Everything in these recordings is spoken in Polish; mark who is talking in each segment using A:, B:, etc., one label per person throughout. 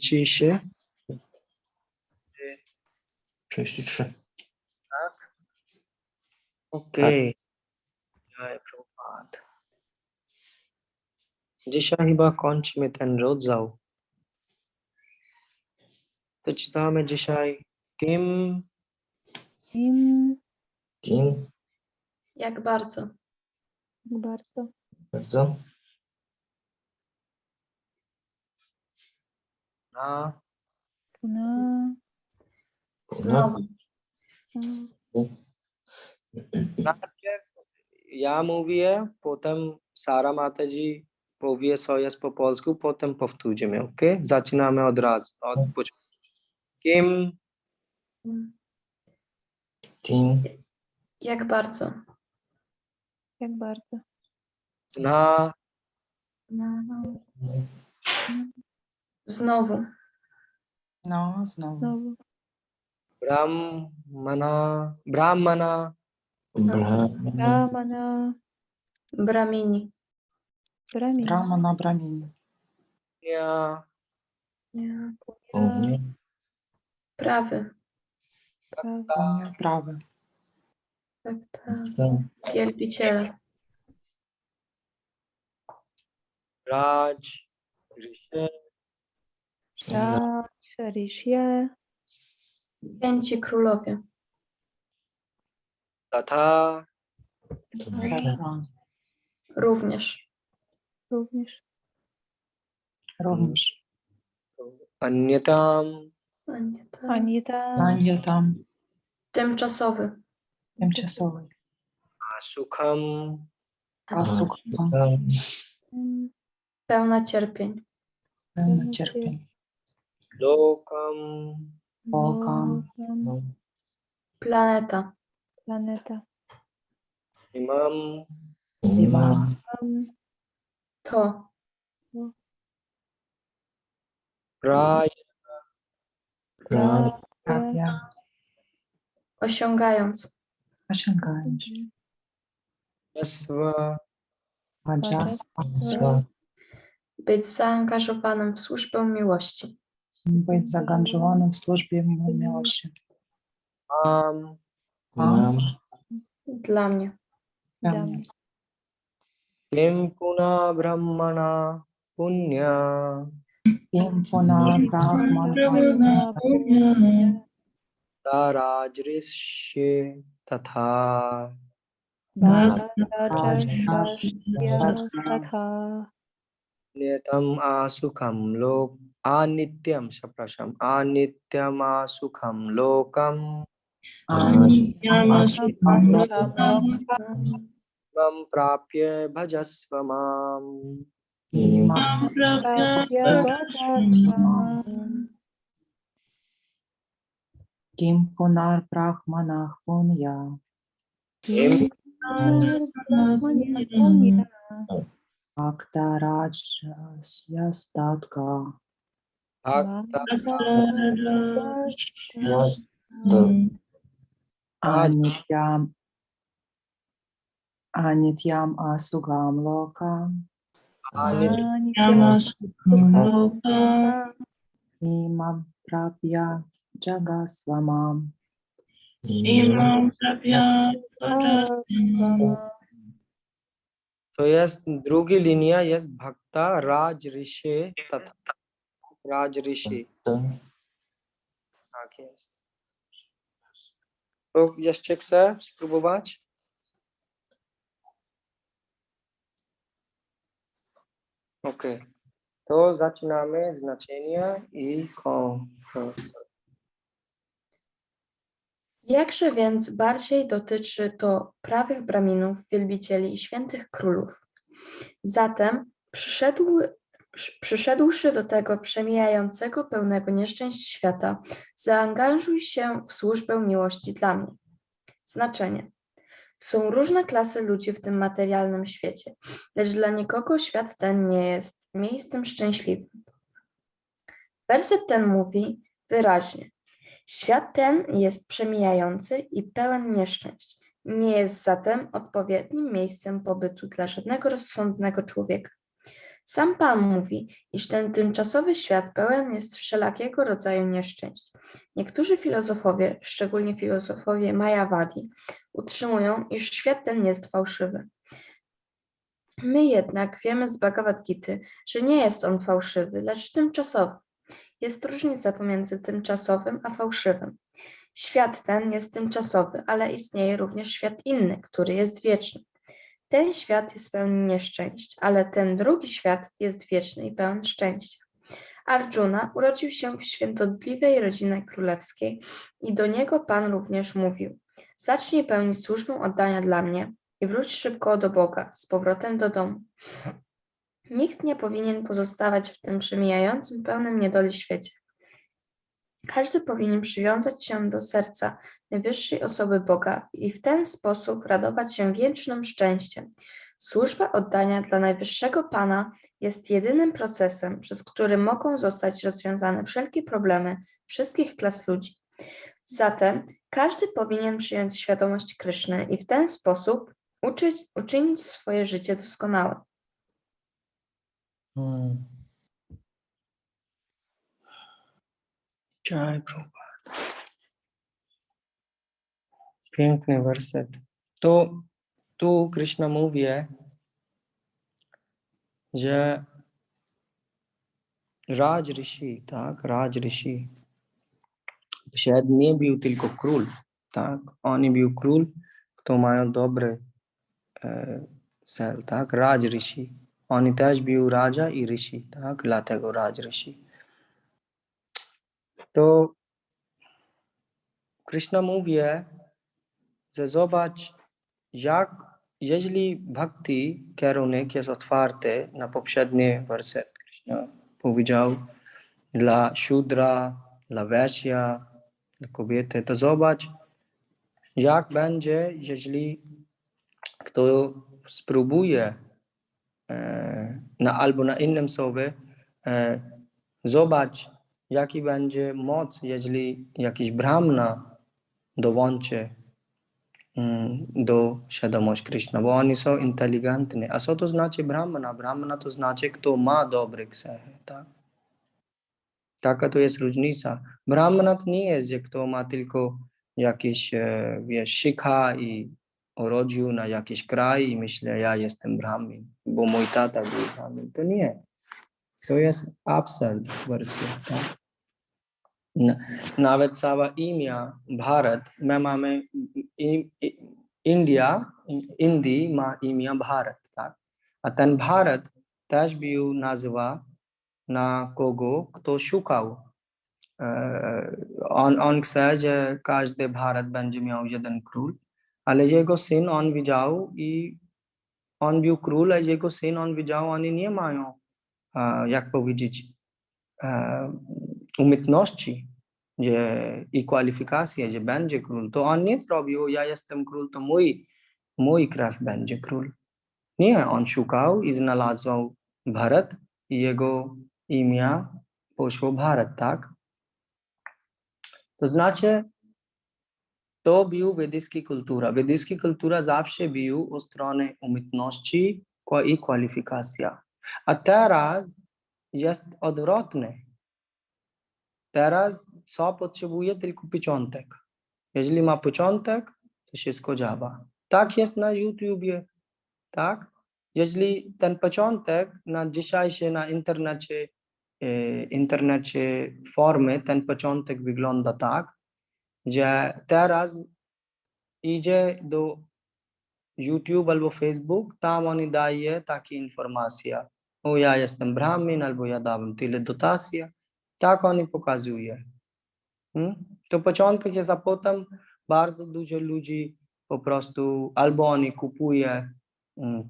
A: 33.
B: 33.
A: Tak? Okej. Jaj, Prabhupada. Dzisiaj chyba kończymy ten rozdział. To czytamy dzisiaj kim,
B: Kim?
C: Jak bardzo?
D: Bardzo.
B: Bardzo.
A: na,
D: Na.
C: Znowu.
A: najpierw ja mówię, potem Sara Mataji powie coś po polsku, potem powtórzymy, ok? Zaczynamy od razu, od początku. Kim,
B: Kim?
C: Jak bardzo?
D: Jak bardzo.
A: zna,
C: Znowu.
E: No, znowu.
D: Znowu.
A: brahmana,
B: Brahmana.
D: Ramana.
C: Bramini.
D: Brahmin.
E: Brahmana, Brahmini.
A: ja,
B: Punya.
C: Prawy.
E: Punia, prawy.
C: Tak, tak.
B: Tak.
C: Wielbiciele.
A: Raj, Rishi,
D: Rishye.
C: Święci królowie.
A: Tatha,
C: Również.
D: Również.
E: Również.
A: Anyatam,
D: Anita.
E: Ania tam,
C: Tymczasowy.
E: tymczasowy.
A: Sukham,
E: Asukha,
C: Pełna cierpień.
E: pełna cierpień.
A: Lokam,
E: Lokam.
C: Planeta.
D: Planeta.
A: Imam,
B: Imam.
C: To.
A: Raj,
E: Pragya,
C: Osiągając.
E: osiągając.
A: Jasva,
E: Ajasva,
C: Być zaangażowanym w służbę miłości.
E: być zaangażowanym w służbie miłości.
A: Am,
B: Imam.
C: Dla mnie.
E: Dla mnie.
A: Kim Puna Brahmana Punya,
E: Kim Puna Brahmana
A: Raj Rishi, Tatha,
D: Tatha.
A: Nityam Asukham Lok, Anityam, Shaprasham, Anityam Asukham Lokam, Mam Prapya Bhajasva Mam.
B: Imam.
E: Kim Punar Brahmana Punya Bhakta Rajasya Statka
A: Bhakta
E: Anityam Asugam Lokam Imam Prapya Jagasvamam.
B: Imam.
A: To jest drugi linia, jest Bhakta Raj Rishi, Tatha Raj Rishi. Tak jest. To jeszcze chcę spróbować? Ok. To zaczynamy znaczenia i
C: Jakże więc bardziej dotyczy to prawych braminów, wielbicieli i świętych królów. Zatem przyszedłszy do tego przemijającego, pełnego nieszczęść świata, zaangażuj się w służbę miłości dla mnie. Znaczenie. Są różne klasy ludzi w tym materialnym świecie, lecz dla nikogo świat ten nie jest miejscem szczęśliwym. Werset ten mówi wyraźnie: świat ten jest przemijający i pełen nieszczęść. Nie jest zatem odpowiednim miejscem pobytu dla żadnego rozsądnego człowieka. Sam Pan mówi, iż ten tymczasowy świat pełen jest wszelakiego rodzaju nieszczęść. Niektórzy filozofowie, szczególnie filozofowie Mayavadi, utrzymują, iż świat ten jest fałszywy. My jednak wiemy z Bhagavad Gity, że nie jest on fałszywy, lecz tymczasowy. Jest różnica pomiędzy tymczasowym a fałszywym. Świat ten jest tymczasowy, ale istnieje również świat inny, który jest wieczny. Ten świat jest pełen nieszczęść, ale ten drugi świat jest wieczny i pełen szczęścia. Arjuna urodził się w świętodliwej rodzinie królewskiej i do niego Pan również mówił: zacznij pełnić służbę oddania dla mnie i wróć szybko do Boga, z powrotem do domu. Nikt nie powinien pozostawać w tym przemijającym, pełnym niedoli świecie. Każdy powinien przywiązać się do serca najwyższej osoby Boga i w ten sposób radować się wiecznym szczęściem. Służba oddania dla najwyższego Pana jest jedynym procesem, przez który mogą zostać rozwiązane wszelkie problemy wszystkich klas ludzi. Zatem każdy powinien przyjąć świadomość Kryszny i w ten sposób uczynić swoje życie doskonałe.
A: Jai Prabhupada. Piękny werset. Tu Krishna mówi, że Raj Rishi, tak, Raj Rishi, świat nie był tylko król, tak, oni był król, kto mają dobry cel, tak, Raj Rishi. Oni też był Raja i Rishi, tak, dlatego Raj Rishi. To Krishna mówi, że zobacz, jeżeli bhakti, kierunek jest otwarty na poprzedni werset, Krishna powiedział dla Shudra, dla Vaishya, dla kobiety, to zobacz, jak będzie, jeżeli kto spróbuje albo na innym słowie, zobacz, jaki będzie moc, jeżeli jakiś brahmana dołączy do świadomości Krishna, bo oni są inteligentni. A co to znaczy brahmana? Brahmana to znaczy, kto ma dobre cechy, tak? Taka to jest różnica. Brahmana to nie jest, że kto ma tylko jakiś, shikha i urodził na jakiś kraj i myślę, ja jestem brahmin, bo mój tata był brahmin. To nie. To jest absurd wersja, tak? Nawet cała imię Bharat, my mamy Indii ma imię Bharat, tak? A ten Bharat też był nazwa na kogo, kto szukał. On chce, że każdy Bharat będzie miał jeden król, ale jego syn on widział i on był król, a jego syn on widział, oni nie mają, jak powiedzieć, umiejętności i kwalifikacje, że będzie król. To on nie zrobił, ja jestem król, to mój krew będzie król. Nie, on szukał i znalazł Bharat i jego imię poszło Bharat, tak? To znaczy, to był wedyjska kultura. Wedyjska kultura zawsze był o stronie umiejętności i kwalifikacja. A teraz jest odwrotnie. Teraz co potrzebuje tylko początek. Jeżeli ma początek, to wszystko działa. Tak jest na YouTubie, tak? Jeżeli ten początek na dzisiejszej na internecie formy, ten początek wygląda tak, że teraz idzie do YouTube albo Facebook, tam oni daje takie informacje. O, ja jestem brahmin, albo ja dałem tyle dotacji. Tak oni pokazuje. To początek jest, a potem bardzo dużo ludzi po prostu albo oni kupuje,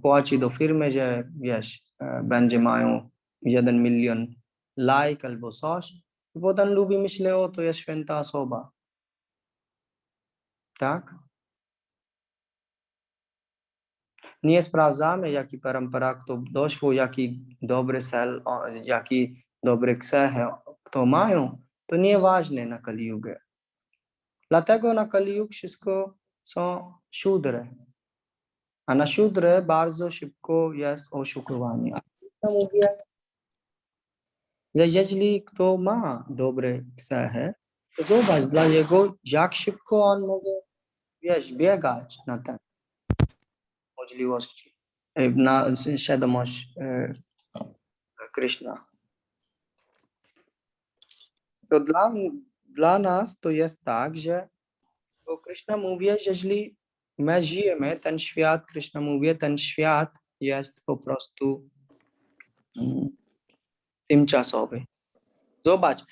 A: płaci do firmy, że wiesz, będzie mają 1 milion like albo coś. I potem lubi myśleć, o, to jest święta osoba. Tak? Nie sprawdzamy, jaki parampara kto doszło, jaki dobry cel, jaki dobry cechy kto mają. To nieważne na Kali Yuga. Dlatego na Kali Yuga wszystko są Shudry. A na Shudry bardzo szybko jest oszukiwanie. mówię, że jeśli kto ma dobre cechy, to zobacz dla niego, jak szybko on może, wiesz, biegać na te możliwości, na świadomość Krishna. To dla nas to jest tak, że bo Krishna mówi, że jeśli my żyjemy ten świat, Krishna mówi, ten świat jest po prostu tymczasowy. Zobacz,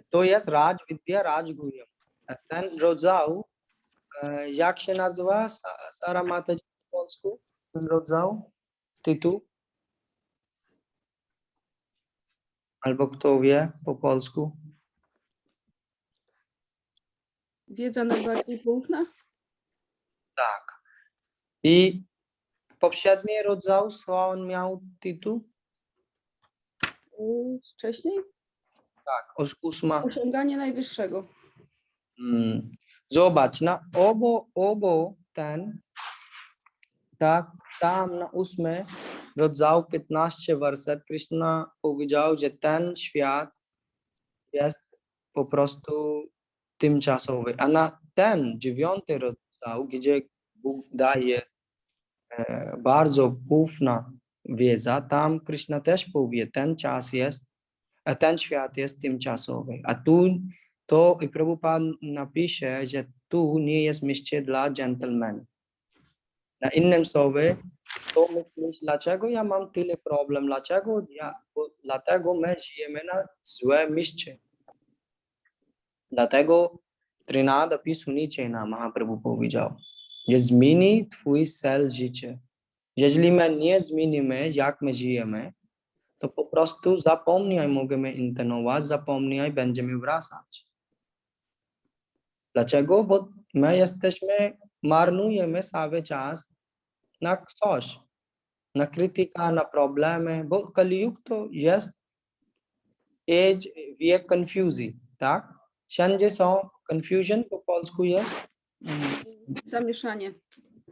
A: to jest Raj Vidya Raj Guhyam. Ten rodzaj, jak się nazywa Sara Mataji po polsku? Ten rodzaj, tytuł? Albo kto wie po polsku?
F: Wiedza najbardziej piękna?
A: Tak. I poprzedni rodzaj, co on miał tytuł?
F: Wcześniej?
A: Tak, 8.
F: Osiąganie najwyższego.
A: Zobacz, na obo ten, tak, tam na 8 rodzaju 15 werset Krishna powiedział, że ten świat jest po prostu tymczasowy. A na ten 9 rodzaj, gdzie Bóg daje bardzo ufna wiedza, tam Krishna też powie, ten czas jest, a ten świat jest tymczasowy. A tu to i Prabhupada napisze, że tu nie jest miejsce dla gentleman. Na innym słowie, to myślisz, dlaczego ja mam tyle problem, dlatego my żyjemy na złe miejsce. Dlatego Trinada Pisuniczena Mahaprabhu powiedział, że zmieni twój cel życia. Jeżeli my nie zmienimy, jak my żyjemy, to po prostu zapomnij, możemy intenować, zapomnij, będziemy wracać. Dlaczego? Bo my marnujemy cały czas na coś, na krytykę, na problemy, bo Kaliug to jest wiek confusji, tak? Wszędzie są confusion, po polsku jest?
F: Zamieszanie.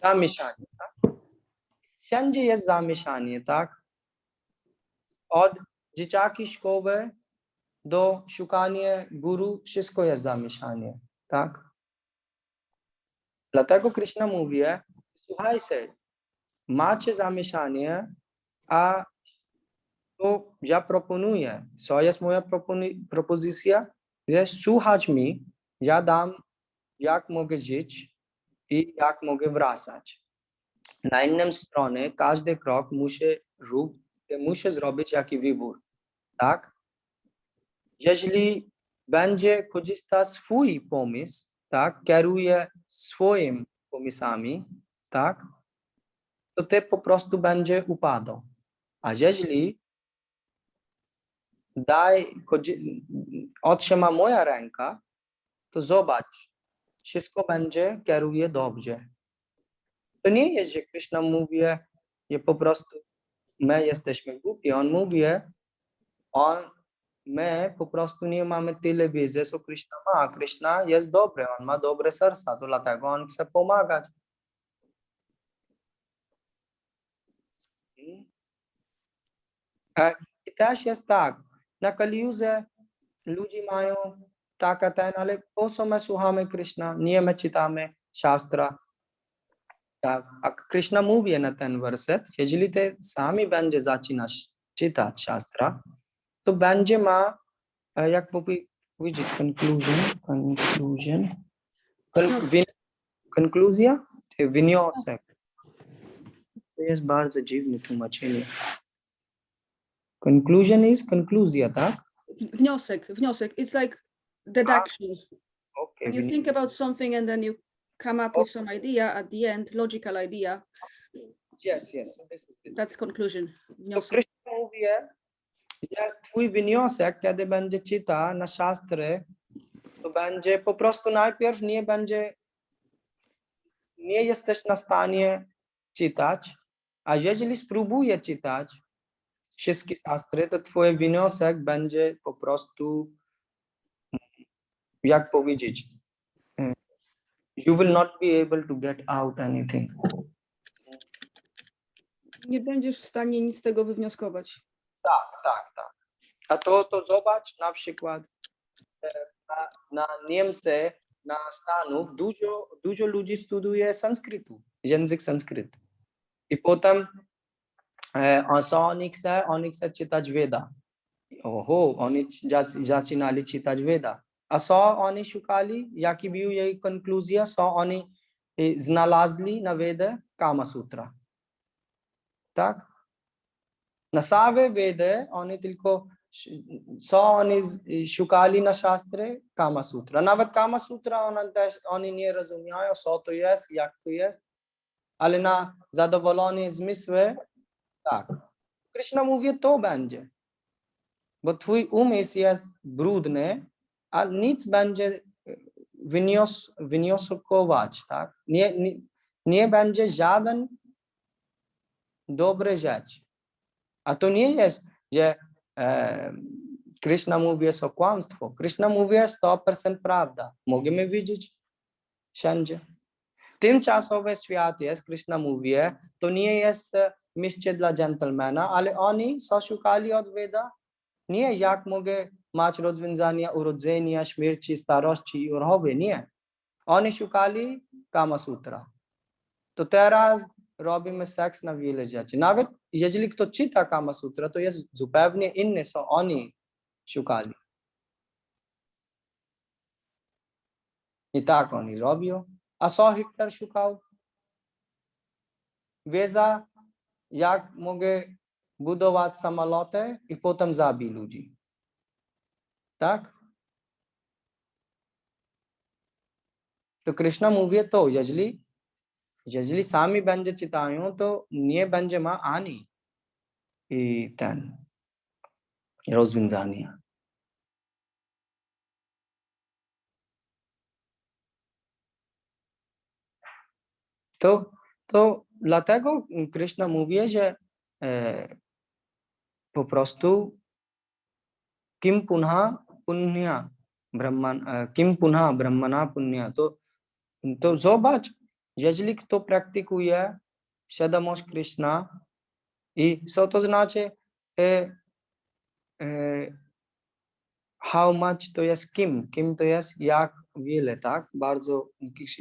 A: Zamieszanie, tak? Wszędzie jest zamieszanie, tak? Od dzieciaki szkoły do szukania guru, wszystko jest zamieszanie, tak? Dlatego Krishna mówi, słuchajcie, macie zamieszanie, a to ja proponuję, co jest moja propozycja, że słuchać mi, ja dam, jak mogę żyć i jak mogę wracać. Na innym stronie, każdy krok muszę zrobić jaki wybór, tak? Jeżeli będzie korzystać swój pomysł, tak, kieruje swoimi pomysłami, tak, to ty po prostu będzie upadał. A jeżeli otrzyma moja ręka, to zobacz, wszystko będzie kieruje dobrze. To nie jest, że Krishna mówi, że po prostu my jesteśmy głupi. On mówi, my po prostu nie mamy tyle wiedzy, co Krishna ma. Krishna jest dobry, on ma dobre serce, to dlatego on chce pomagać. I też jest tak, na Kaliuze ludzie mają ale po co my słuchamy Krishna, nie my czytamy Shastra. Tak, a Krishna mówi na ten werset, jeżeli ty sami będzie zaczynasz czytać Shastra, to będzie ma, jak powiedzieć, konkluzja, wniosek. To jest bardzo dziwne tłumaczenie. Conclusion is konkluzja, tak?
F: Wniosek. It's like deduction.
A: Okay.
F: When you think about something and then you come up with some idea at the end, logical idea.
A: Yes. So this is it.
F: That's conclusion.
A: To
F: Wniosek.
A: Krishna mówi, że twój wniosek, kiedy będzie czytał na Shastry, to będzie po prostu najpierw nie jesteś na stanie czytać, a jeżeli spróbuje czytać wszystkie Shastry, to twój wniosek będzie po prostu, jak powiedzieć, you will not be able to get out anything.
F: Nie będziesz w stanie nic z tego wywnioskować.
A: Tak. A to zobacz na przykład na Niemcy, na Stanów dużo ludzi studiuje sanskrytu, język sanskryt. I potem oni chcą czytać Veda. Oho, oni zaczynali czytać Veda. A co oni szukali? Jaki był jej konkluzja? Co oni znaleźli na Vedę? Kama Sutra. Tak? Na całe Vedy oni tylko co oni szukali na szastry? Kama Sutra. Nawet Kama Sutra oni nie rozumieją, co to jest, jak to jest, ale na zadowolenie zmysły, tak. Krishna mówi, to będzie. Bo twój umysł jest brudny, a nic będzie wnioskować, tak? Nie będzie żaden dobry rzecz. A to nie jest, że Krishna mówi jest o kłamstwo. Krishna mówi jest 100% prawda. Możemy widzieć wszędzie. Tymczasowy świat jest, Krishna mówi, to nie jest miejsce dla dżentelmena, ale oni co szukali od Veda? Nie jak mogę mieć rozwiązania urodzenia, śmierci, starości i choroby. Nie. Oni szukali Kama Sutra. To teraz robimy seks na wiele rzeczy. Nawet jeżeli kto czyta Kama Sutra, to jest zupełnie inne, co oni szukali. I tak oni robią. A co Hitler szukał? Wiedza, jak mogę budować samoloty i potem zabić ludzi. Tak? To Krishna mówi to, jeżeli sami będzie czytają, to nie będzie ma ani i ten rozwiązania. To dlatego Krishna mówi, że po prostu kim punha punya brahmana punya. To zobacz, jeżeli kto praktykuje świadomość Krishna i co to znaczy how much to jest kim to jest jak wiele, tak? Bardzo,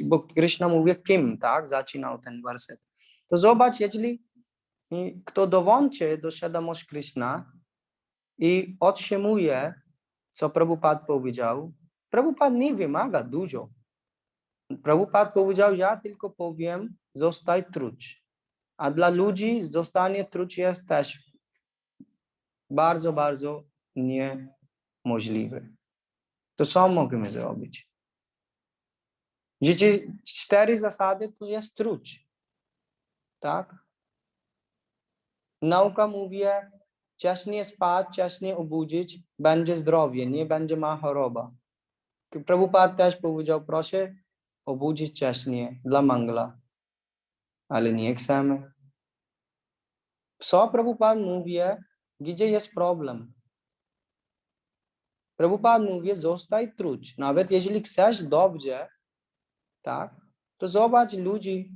A: bo Krishna mówi kim, tak? Zaczynał ten werset. To zobacz, jeżeli kto dołączy do świadomości Krishna i otrzymuje, co Prabhupada powiedział, Prabhupada nie wymaga dużo. Prabhupada powiedział, ja tylko powiem, zostaj truć. A dla ludzi zostanie truć jest też bardzo, bardzo niemożliwe. To co możemy zrobić? Życie 4 zasady to jest truć. Tak? Nauka mówi, wcześniej spać, wcześniej obudzić, będzie zdrowie, nie będzie ma choroba. Prabhupada też powiedział, proszę obudzić wcześniej dla mangla. Ale nie chcemy. Co Prabhupada mówi, gdzie jest problem? Prabhupada mówi, zostaj truć. Nawet jeżeli chcesz dobrze, tak, to zobacz ludzi,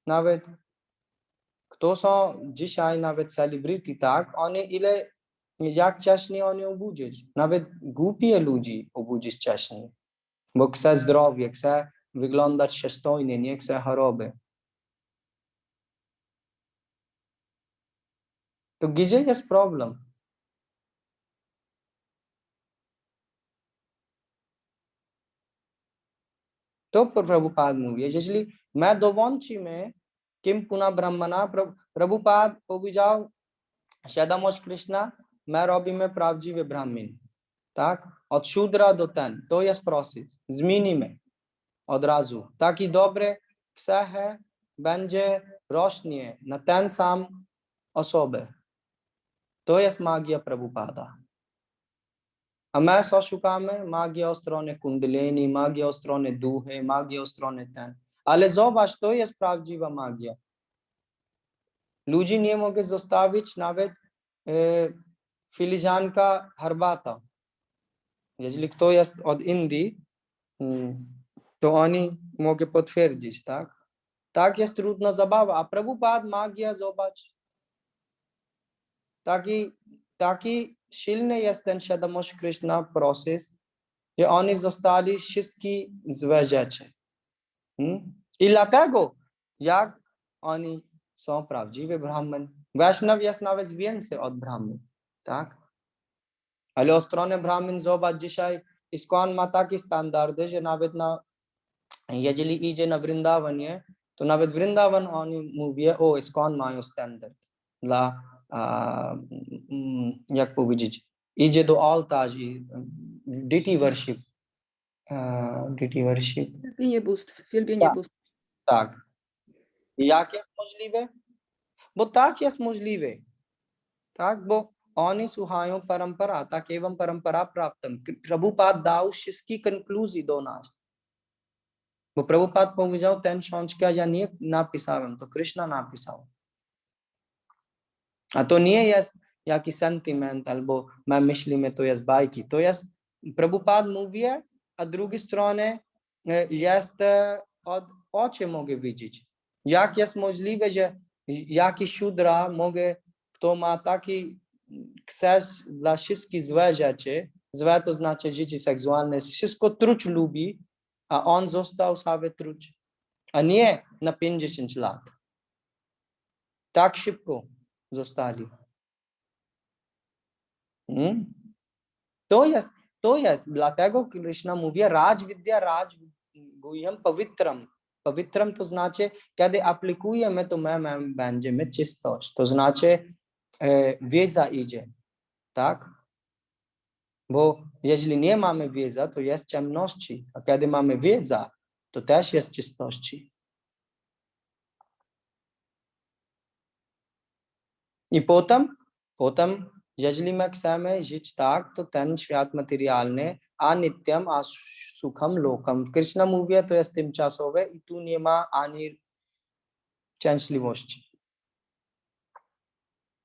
A: nawet kto są dzisiaj nawet celebryty, tak, oni jak wcześniej oni obudzić. Nawet głupie ludzi obudzić wcześniej. Bo chce zdrowie, chce wyglądać przystojnie, nie chce choroby. To gdzie jest problem? To Prabhupada mówi, jeżeli my dołączymy kim puna brahmana, Prabhupada powiedział, świadomość Krishna, my robimy prawdziwy brahmin. Tak? Od szudra do ten. To jest proces. Zmienimy od razu. Taki dobry cechy będzie rośnie na ten sam osobę. To jest magia Prabhupada. A my co szukamy? Magia o stronie kundalini, magia o stronie duchy, magia o stronie ten. Ale zobacz, to jest prawdziwa magia. Ludzie nie mogą zostawić nawet filiżanka herbata. Jeżeli kto jest od Indii, to oni mogą potwierdzić, tak? Tak jest trudna zabawa. A Prabhupada magia, zobacz, Taki silny jest ten świadomość Krishna proces, że oni zostali wszystkie złe rzeczy. I dlatego, jak oni są prawdziwi Brahman, Vaishnav jest nawet więcej od Brahman, tak? Ale o stronie Brahman zobacz, dzisiaj ISKCON ma takie standardy, że nawet jeżeli idzie na Vrindawanie, to nawet Vrindavan oni mówią, o ISKCON mają standard dla, jak powiedzieć, idzie do altarza i deity worship.
F: Wielbienie bóstw, wielbienie
A: Tak.
F: bóstw.
A: Tak. Jak jest możliwe? Bo tak jest możliwe. Tak, bo oni słuchają parampara, tak ewam parampara praptam. Prabhupada dał wszystkie konkluzje do nas. Bo Prabhupada powiedział, ten książkę ja nie napisałem, to Krishna napisał. A to nie jest jakiś sentyment, albo my myślimy, to jest bajki. To jest, Prabhupada mówi, a drugiej stronie jest od oczy mogę widzieć. Jak jest możliwe, że jakiś szudra mogę, kto ma taki kses dla wszystkich złe rzeczy, złe to znaczy życie seksualne, wszystko truć lubi, a on został sobie truć. A nie na 50 lat. Tak szybko zostali. To jest, dlatego Krishna mówi Raj Vidya Raj Guhyam Pavitram. Pavitram to znaczy, kiedy aplikujemy, to my będziemy czystość. To znaczy, wiedza idzie. Tak? Bo jeżeli nie mamy wiedzy, to jest ciemności. A kiedy mamy wiedzę, to też jest czystości. I potem, jeżeli my chcemy żyć tak, to ten świat materialny, a nityam, a sukham lokam. Krishna mówi, to jest tymczasowe i tu nie ma ani szczęśliwości.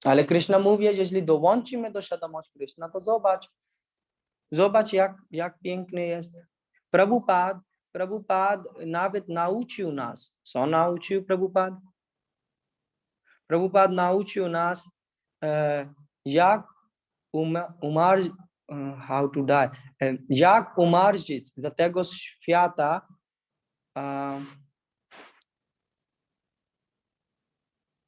A: Ale Krishna mówi, jeżeli dołączymy do świadomości Krishna, to zobacz jak piękny jest. Prabhupada nawet nauczył nas. Co nauczył Prabhupada? Prabhupada nauczył nas, jak how to die, jak umarzyć do tego świata,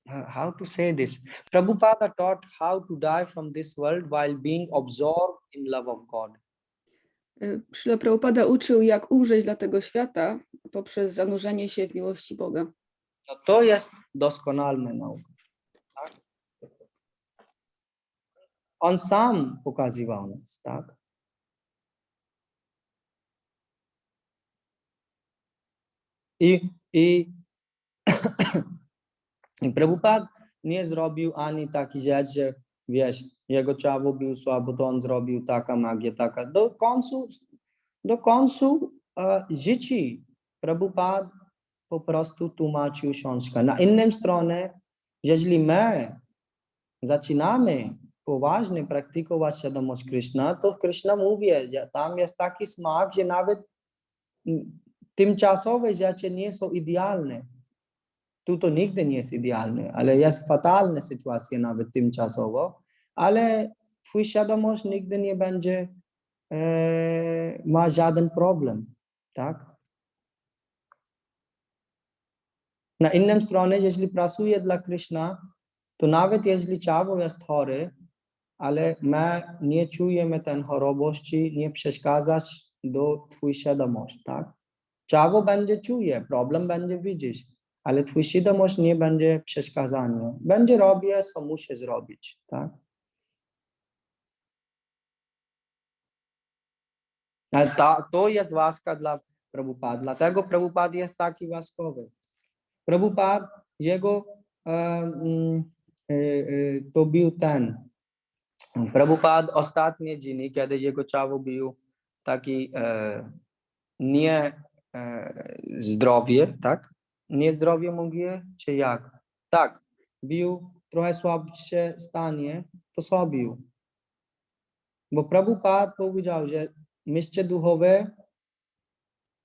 A: how to say this? Prabhupada taught how to die from this world while being absorbed in love of God.
F: Śrila Prabhupada uczył, jak umrzeć dla tego świata poprzez zanurzenie się w miłości Boga.
A: No to jest doskonalna nauka. Tak? On sam pokazywał nas, tak? I Prabhupada nie zrobił ani taki rzecz, że wiesz, jego czawu był słabo, to on zrobił taka magia, taka. Do końca życia Prabhupada po prostu tłumaczył książkę. Na innym stronie, jeżeli my zaczynamy poważnie praktykować świadomość Krishna, to Krishna mówi, że tam jest taki smak, że nawet tymczasowe rzeczy nie są idealne. Tu to nigdy nie jest idealne, ale jest fatalna sytuacja nawet tymczasowo, ale twój świadomość nigdy nie będzie ma żaden problem, tak? Na innym stronie, jeżeli pracuje dla Krishna, to nawet jeżeli ciało jest chory, ale my nie czujemy tej chorobości, nie przeszkadzać do twój świadomość, tak? Ciało będzie czuje, problem będzie widzieć, ale twój świadomość nie będzie przeszkadzania. Będzie robić, co musi zrobić, tak? Ale to jest łaska dla Prabhupada, dlatego Prabhupada jest taki łaskowy. Prabhupada, jego to był ten. Prabhupada ostatnie dni, kiedy jego ciało był taki nie zdrowie, tak? Nie zdrowie mówię, czy jak? Tak, był trochę słabsze stanie, to zrobił. Bo Prabhupada powiedział, że mistrz duchowy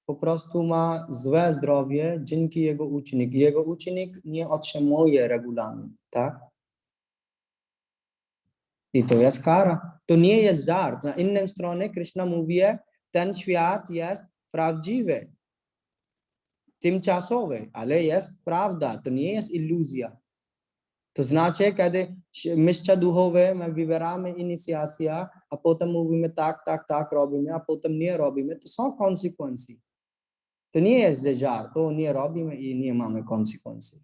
A: po prostu ma złe zdrowie dzięki jego uczniom. Jego ucznik nie otrzymuje regulamin, tak? I to jest kara. To nie jest żart. Na innym stronie Krishna mówi, ten świat jest prawdziwy, tymczasowy, ale jest prawda, to nie jest iluzja. To znaczy, kiedy mistrza duchowe my wybieramy inicjację, a potem mówimy tak robimy, a potem nie robimy, to są konsekwencje. To nie jest żart, to nie robimy i nie mamy konsekwencji.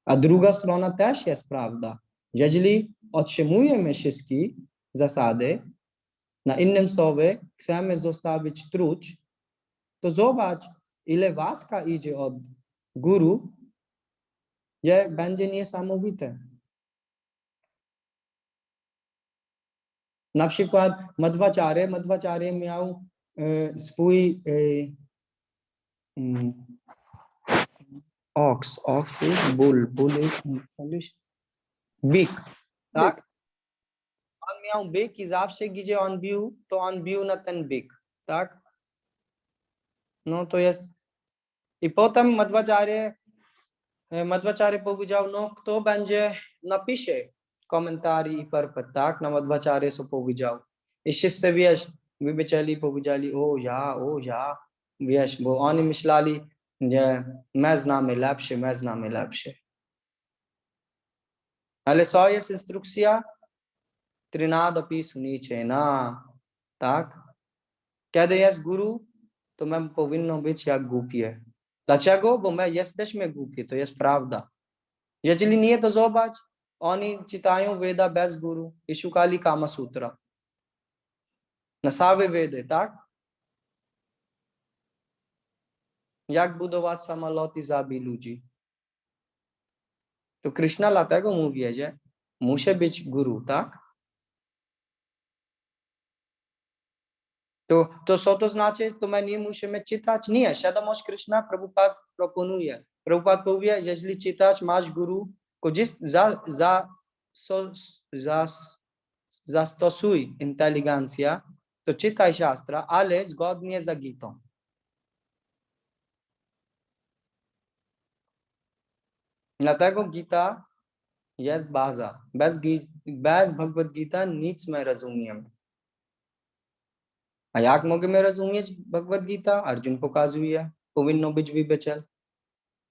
A: A druga strona też jest prawda. Jeżeli otrzymujemy wszystkie zasady, na innym słowie chcemy zostawić truć, to zobacz, ile łaska idzie od guru, że będzie niesamowite. Na przykład Madhvacharya miał swój ox jest bull jest Polish byk, tak? On miał byk i zawsze gdzie on bił, to on bił na ten byk, tak? No to jest. I potem Madhvacharya powiedział, no kto będzie napisze komentarze i perfekt, tak? Na Madhvacharya co powiedział. I wszyscy, wiesz, wybeczeli, powiedzieli, o ja, wiesz, bo oni myśleli, że my znamy lepsze. Ale co jest instrukcja? Trinadopi sunichena, tak? Kiedy jest guru, to my powinno być jak głupie. Dlaczego? Bo my jesteśmy głupie, to jest prawda. Jeżeli nie, to zobacz, oni czytają Veda bez guru i szukali Kama Sutra. Na same Vedy, tak? Jak budować samolot i zabić ludzi. To Krishna dlatego mówi, że musi być guru, tak? To co to znaczy? To my nie musimy czytać? Nie, świadomość Krishna Prabhupada proponuje. Prabhupada powie, jeżeli czytasz, masz guru, zastosuj inteligencję, to czytaj Shastra, ale zgodnie z Gitą. Dlatego Gita jest baza. Bez Bhagavad Gita nic nie rozumiemy. A jak możemy rozumieć Bhagavad Gita? Arjun pokazuje, powinno być wybecel.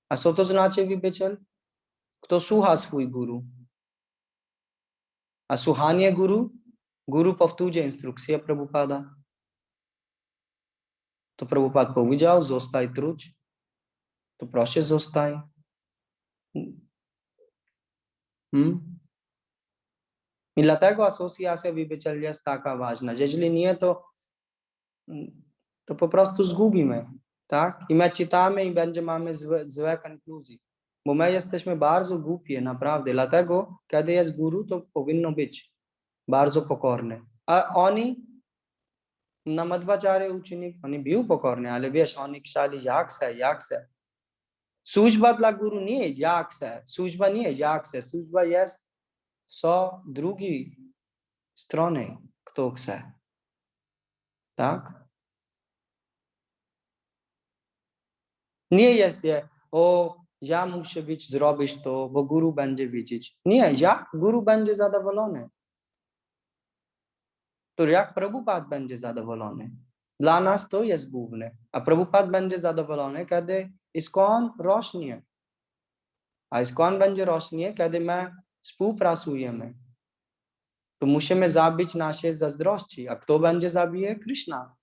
A: A co to znaczy wybecel? Kto słucha swój guru. A słuchanie guru powtórzy instrukcję Prabhupada. To Prabhupada powiedział, zostaj truć. To proszę zostaj. I dlatego asocjacja wybecel jest taka ważna. Jeżeli nie, to po prostu zgubimy. Tak? I my czytamy i mamy złe konkluzje. Bo my jesteśmy bardzo głupi, naprawdę. Dlatego, kiedy jest guru, to powinno być bardzo pokorny. A oni, na Madhvacharya uczennik, oni był pokorny, ale wiesz, oni chcieli jak se. Służba dla guru nie jak se. Służba nie jak se. Służba jest co drugiej strony, kto chce. Tak? Nie jest, ja muszę zrobić to, bo guru będzie widzieć. Nie, jak guru będzie zadowolony? To jak Prabhupada będzie zadowolony? Dla nas to jest główne. A Prabhupada będzie zadowolony, kiedy ISKCON rośnie. A ISKCON będzie rośnie, kiedy my współpracujemy. To musimy zabić nasze zazdrości. A kto będzie zabije? Krishna.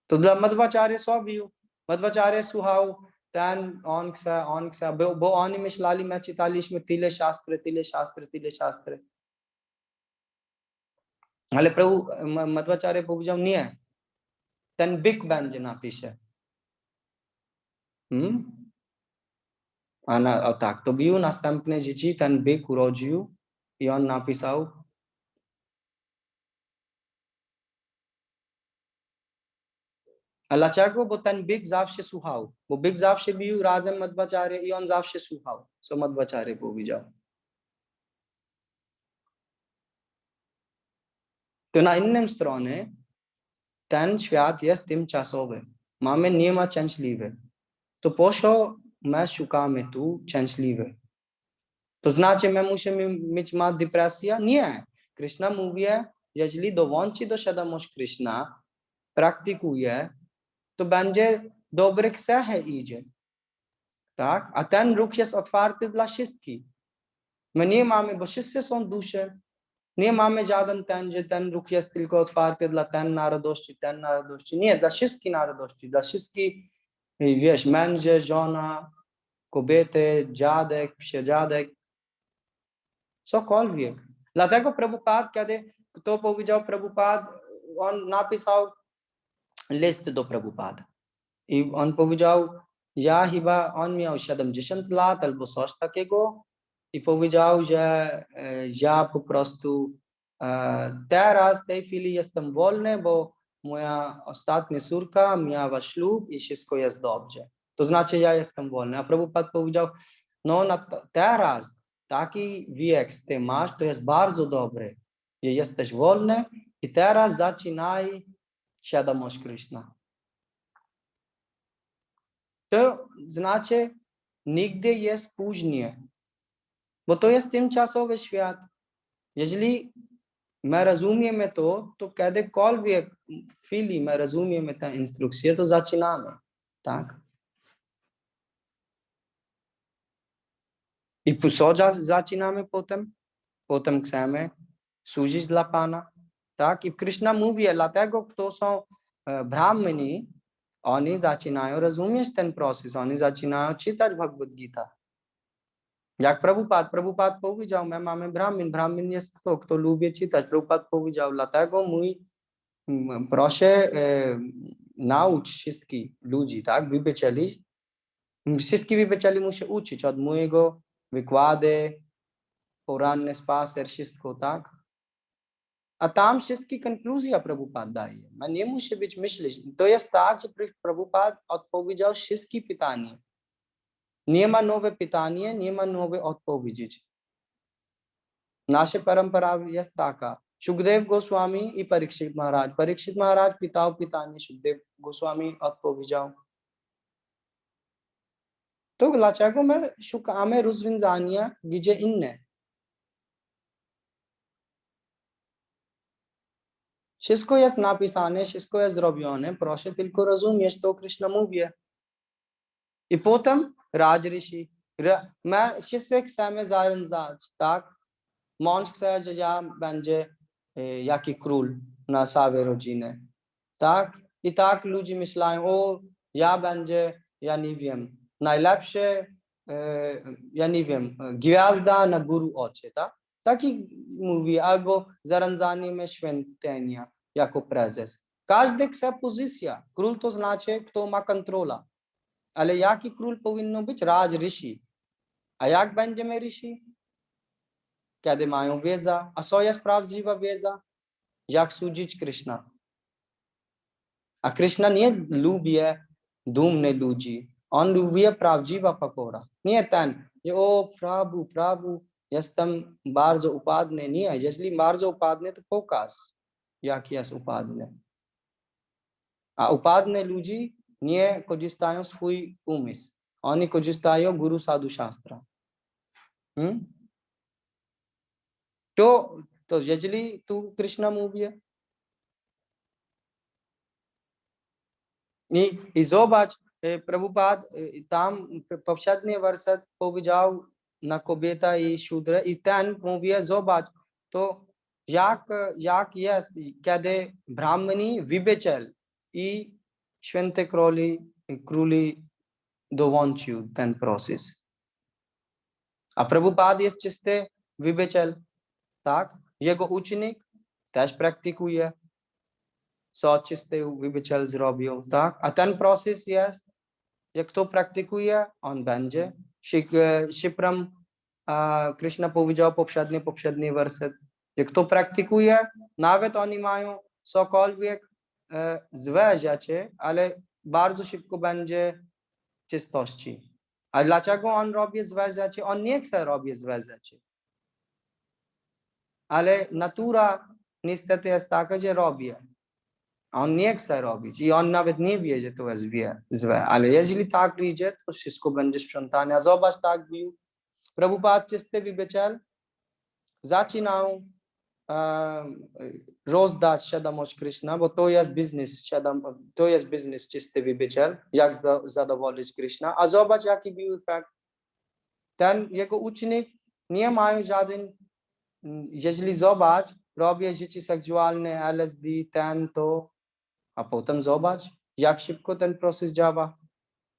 A: To dla Madhvacharya co był? Madhvacharya słuchał on chce, bo oni myśleli, my czytaliśmy tyle szastry. Ale Madhvacharya powiedział, nie. Ten byk będzie napisze. A tak, to był następne dzieci, ten byk urodził i on napisał. A dlaczego? Bo ten byk zawsze słuchał. Bo byk zawsze był razem Madhvacharya i on zawsze słuchał, co Madhvacharya powiedział. To na innym stronie ten świat jest tymczasowy. Mamy nie ma szczęśliwy. To po co my szukamy tu szczęśliwy? To znaczy, my musimy mieć depresję? Nie. Krishna mówi, jeżeli dołączy do świadomości Krishna, praktykuje, to będzie dobre cechy idzie. Tak? A ten ruch jest otwarty dla wszystkich. My nie mamy, bo wszyscy są dusze. Nie mamy żaden ten, że ten ruch jest tylko otwarty dla ten narodowości, ten narodowości. Nie, dla wszystkich narodowości, dla wszystkich, wiesz, męża, żona, kobiety, dziadek, psiadziadek, cokolwiek. Dlatego Prabhupada, kiedy kto powiedział Prabhupada, on napisał list do Prabhupada. I on powiedział, ja chyba, on miał 70 lat albo coś takiego i powiedział, że ja po prostu teraz w tej chwili jestem wolny, bo moja ostatnia córka miała ślub i wszystko jest dobrze. To znaczy, ja jestem wolny. A Prabhupada powiedział, no teraz taki wiek ty masz, to jest bardzo dobry, że jesteś wolny i teraz zaczynaj świadomość Krishna. To znaczy, nigdy jest później, bo to jest tymczasowy świat. Jeżeli my rozumiemy to kiedykolwiek w chwili my rozumiemy tę instrukcję, to zaczynamy. Tak? I co zaczynamy potem? Potem chcemy służyć dla Pana. Tak? I Krishna mówi, dlatego kto są brahmani, oni zaczynają rozumieć ten proces, oni zaczynają czytać Bhagavad Gita. Jak Prabhupada powiedział, my mamy Brahmin jest kto lubi czytać. Prabhupada powiedział, dlatego proszę naucz wszystkich ludzi, tak, wybeczeli. Wszystkich wybeczeli muszę uczyć od mojego wykłady, poranny spacer, wszystko, tak. A tam wszystkie konkluzje Prabhupada daje. Man nie musi być myśleć. To jest tak, że Prabhupada odpowiedział wszystkie pytania. Nie ma nowe pytanie, nie ma nowe odpowiedzi. Nasza parampara jest taka. Shukdev Goswami i Parikshit Maharaj. Parikshit Maharaj pytał pytanie, Shukdev Goswami odpowiedział. To dlaczego my szukamy rozwiązania gdzie inne? Wszystko jest napisane, wszystko jest zrobione, proszę tylko rozumieć to Krishna mówi. I potem Raj Rishi. My wszyscy chcemy zarządzać, tak? Mąż chce, że ja będzie jaki król na całej rodzinie. Tak? I tak ludzie myślają, o, ja będzie, ja nie wiem, najlepsze, ja nie wiem, gwiazda na górze oczy, tak? Taki mówi, albo zarządzanie świątynia jako prezes. Każdy chce pozycja. Król to znaczy, kto ma kontrolę. Ale jaki król powinno być? Raj Rishi. A jak będziemy Rishi? Kiedy mają wiedza. A co jest prawdziwa wiedza? Jak służyć Krishna. A Krishna nie lubi dumnych ludzi. On lubi prawdziwa pokora. Nie ten, że o Prabhu, jestem bardzo upadny. Nie, jeśli bardzo upadny, to pokaż, jak jest upadny. A upadne ludzi nie korzystają swój umysł. Oni korzystają Guru Sadhu Shastra. To jeżeli tu Krishna mówi i zobacz, Prabhupada tam poprzedni werset powiedział na kobieta i szudra i ten mówi, zobacz, to jak jest, kiedy brahmani wybeczeli i święte króli dołączył ten proces. A Prabhupada jest czysty wybecel, tak? Jego ucznik też praktykuje, co czysty wybecel zrobił, tak? A ten proces jest, jak to praktykuje, on będzie. Shipram Krishna powiedział poprzedni werset. Jak to praktykuje, nawet oni mają cokolwiek złe rzeczy, ale bardzo szybko będzie czystości. A dlaczego on robi złe rzeczy? On nie chce robić złe rzeczy. Ale natura niestety jest taka, że robi. On nie chce robić i on nawet nie wie, że to jest złe, ale jeżeli tak idzie, to wszystko będzie sprzątane. A zobacz, tak bił. Prabhupada czysty wybiciel zaczynał rozdać świadomość Krishna, bo to jest biznes czysty wybiciel, jak zadowolić Krishna. A zobacz, jaki był efekt. Ten jego ucznik nie mają żaden, jeżeli zobacz, robię życie seksualne, LSD, to, a potem zobacz, jak szybko ten proces działa.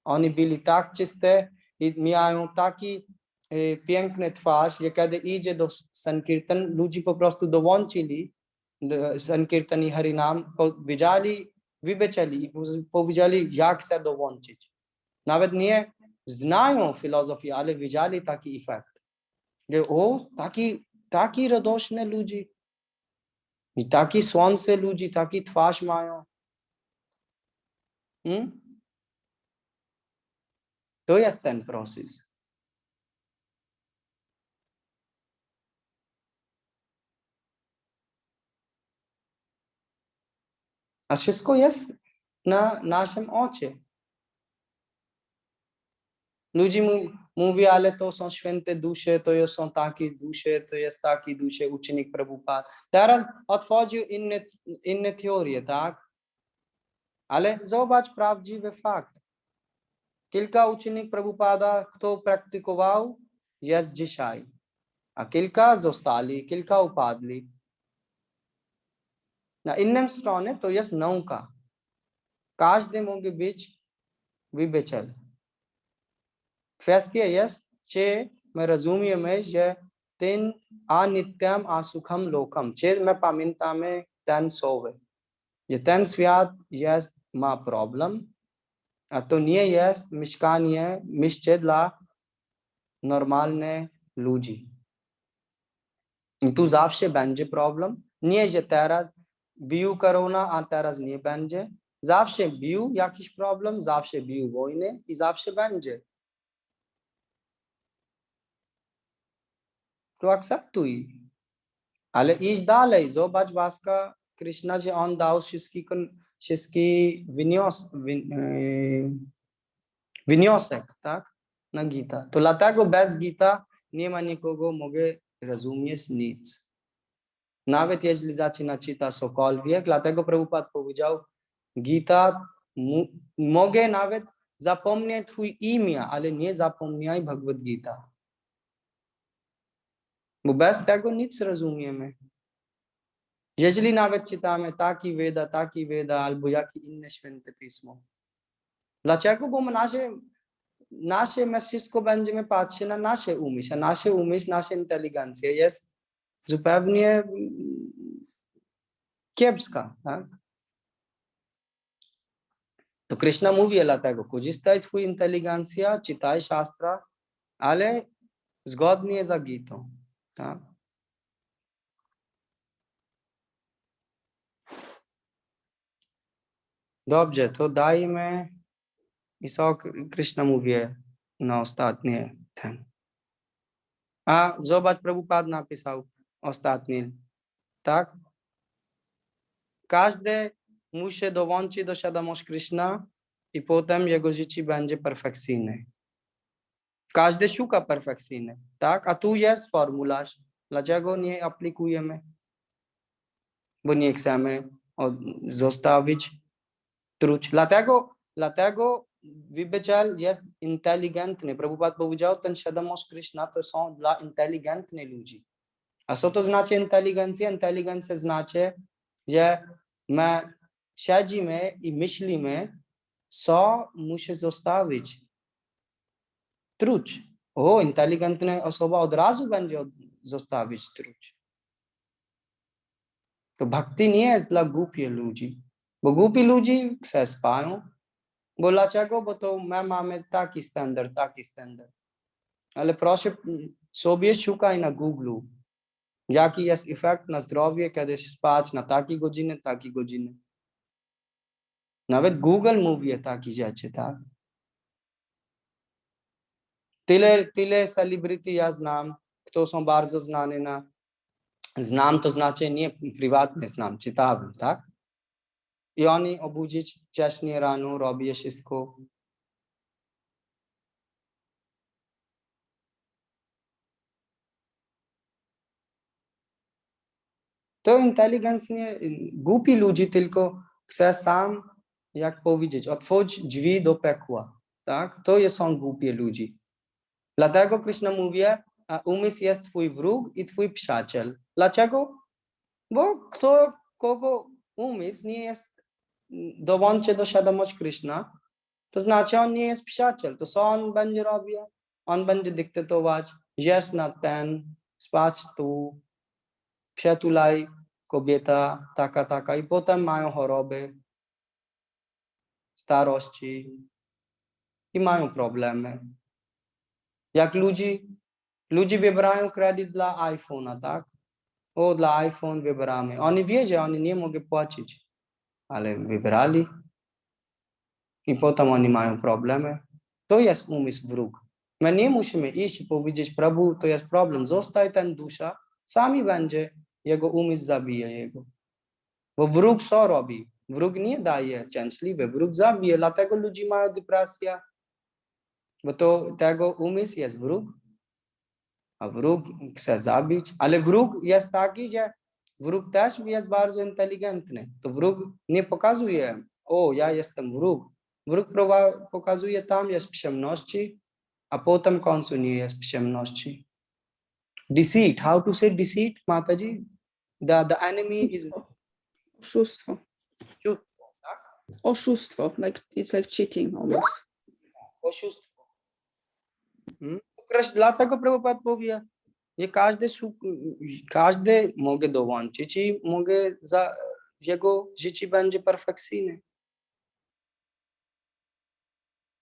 A: Oni byli tak czyste i mają taki piękny twarz, że kiedy idzie do Sankirtan, ludzie po prostu dołączyli do Sankirtan i Harinam, wybiecieli i powiedzieli, jak chcę dołączyć. Nawet nie znają filozofię, ale widzieli taki efekt. O, taki radośny ludzie i taki słońce ludzie, taki twarz mają. To jest ten proces. A wszystko jest na naszym oczy. Ludzie mówią, ale to są święte dusze, to są takie dusze, to jest taki dusze, ucznik Prabhupada. Teraz otworzył inne teorie, tak? Ale zobacz prawdziwy fakt. Kilka uczniów Prabhupada, kto praktykował, jest dzisiaj. A kilka zostali, kilka upadli. Na innej stronie to jest nauka. Każdy może być wybiciel. Kwestia jest, czy my rozumiemy, że ten anityam asukham lokam, czy my pamiętamy ten słowo, że ten świat ma problem, a to nie jest miejsce dla normalnych ludzi. I tu zawsze będzie problem. Nie, że teraz bił korona, a teraz nie będzie. Zawsze bił jakiś problem, zawsze bił wojny i zawsze będzie. To akceptuj. Ale idź dalej. Zobacz łaska Krishna, że on dał wszystkie wniosek, tak? Na Gita. To dlatego bez Gita nie ma nikogo, mogę rozumieć nic. Nawet jeśli zaczyna czytać cokolwiek, dlatego Prabhupada powiedział, Gita, mogę nawet zapomnieć twój imię, ale nie zapomniaj Bhagavad Gita. Bo bez tego nic rozumiemy. Jeżeli nawet czytamy taki Veda, albo jakie inne święte pismo. Dlaczego? Bo my wszystko będziemy patrzeć na nasze umysł. Nasze umysł, nasza inteligencja jest zupełnie kiepska. Tak? To Krishna mówi dlatego, korzystaj twój inteligencja, czytaj szastra, ale zgodnie z Gitą. Tak? Dobrze, to dajmy. I co Krishna mówi na ostatnie ten. A zobacz, Prabhupada napisał ostatni. Tak? Każdy musi dołączyć do świadomości Krishna i potem jego życie będzie perfekcyjne. Każdy szuka perfekcyjny, tak? A tu jest formularz. Dlaczego nie aplikujemy? Bo nie chcemy zostawić truć. Dlatego wybiciel jest inteligentny. Prabhupada powiedział, ten świadomość Krishna to są dla inteligentnych ludzi. A co to znaczy inteligencja? Inteligencja znaczy, że my siedzimy i myślimy, co musi zostawić. Truć. O, inteligentna osoba od razu będzie zostawić truć. To bhakti nie jest dla głupich ludzi. Bo głupi ludzie se spają. Bo dlaczego? Bo to my mamy taki standard. Ale proszę sobie szukaj na Google, jaki jest efekt na zdrowie, kiedy spać na takie godziny. Nawet Google mówi takie rzeczy, tak? Tyle celebryty ja znam, kto są bardzo znani znam, to znaczy nie prywatnie znam, czytałem, tak? I oni obudzić wcześniej rano, robię wszystko. To inteligentnie, głupi ludzi tylko chce sam, jak powiedzieć, otworzyć drzwi do piekła. Tak? To są głupie ludzi. Dlatego Krishna mówi, a umysł jest twój wróg i twój przyjaciel. Dlaczego? Bo kogo umysł nie jest dołączy do świadomości Krishna, to znaczy on nie jest przyjaciel. To co on będzie robił? On będzie dyktować, jest na ten, spać tu, przytulaj kobieta, taka i potem mają choroby, starości i mają problemy. Jak ludzie wybierają kredyt dla iPhone'a, tak? O, dla iPhone wybieramy. Oni wiedzą, oni nie mogą płacić, ale wybrali i potem oni mają problemy. To jest umysł wróg. My nie musimy iść i powiedzieć, Prabhu, to jest problem, zostaj ten dusza, sami będzie, jego umysł zabije jego. Bo wróg co robi? Wróg nie daje szczęśliwy, wróg zabije, dlatego ludzie mają depresję, bo to tego umysł jest wróg, a wróg chce zabić, ale wróg jest taki, że wróg też jest bardzo inteligentny. To wróg nie pokazuje, o, ja jestem wróg. Wróg pokazuje, tam jest przyjemności, a potem w końcu nie jest przyjemności. Deceit, how to say deceit, Mataji? The enemy is...
F: Oszustwo. Oszustwo, it's like cheating almost.
A: Oszustwo. Dlatego Prabhupada powie, że każdy może dołączyć i jego życie będzie perfekcyjne.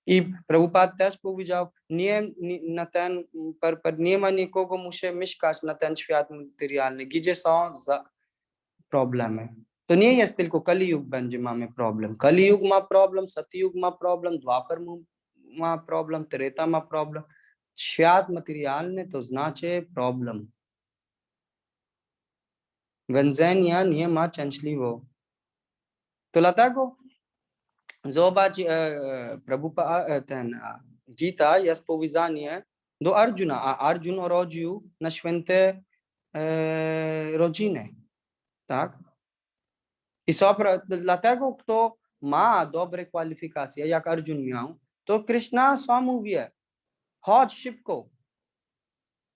A: I Prabhupada też powiedział, nie ma nikogo, musi mieszkać na ten świat materialny, gdzie są problemy. To nie jest tylko Kali Yuga będzie mamy problem. Kali Yuga ma problem, Sati Yuga ma problem, Dwapar ma problem, Treta ma problem. Świat materialny to znaczy problem. Więzienia nie ma szczęśliwo. To dlatego zobacz, Prabhupada, Gita jest powiązanie do Arjuna, a Arjun urodził na święte rodziny. Tak? I dlatego, kto ma dobre kwalifikacje, jak Arjun miał, to Krishna sam mówi, chodź szybko,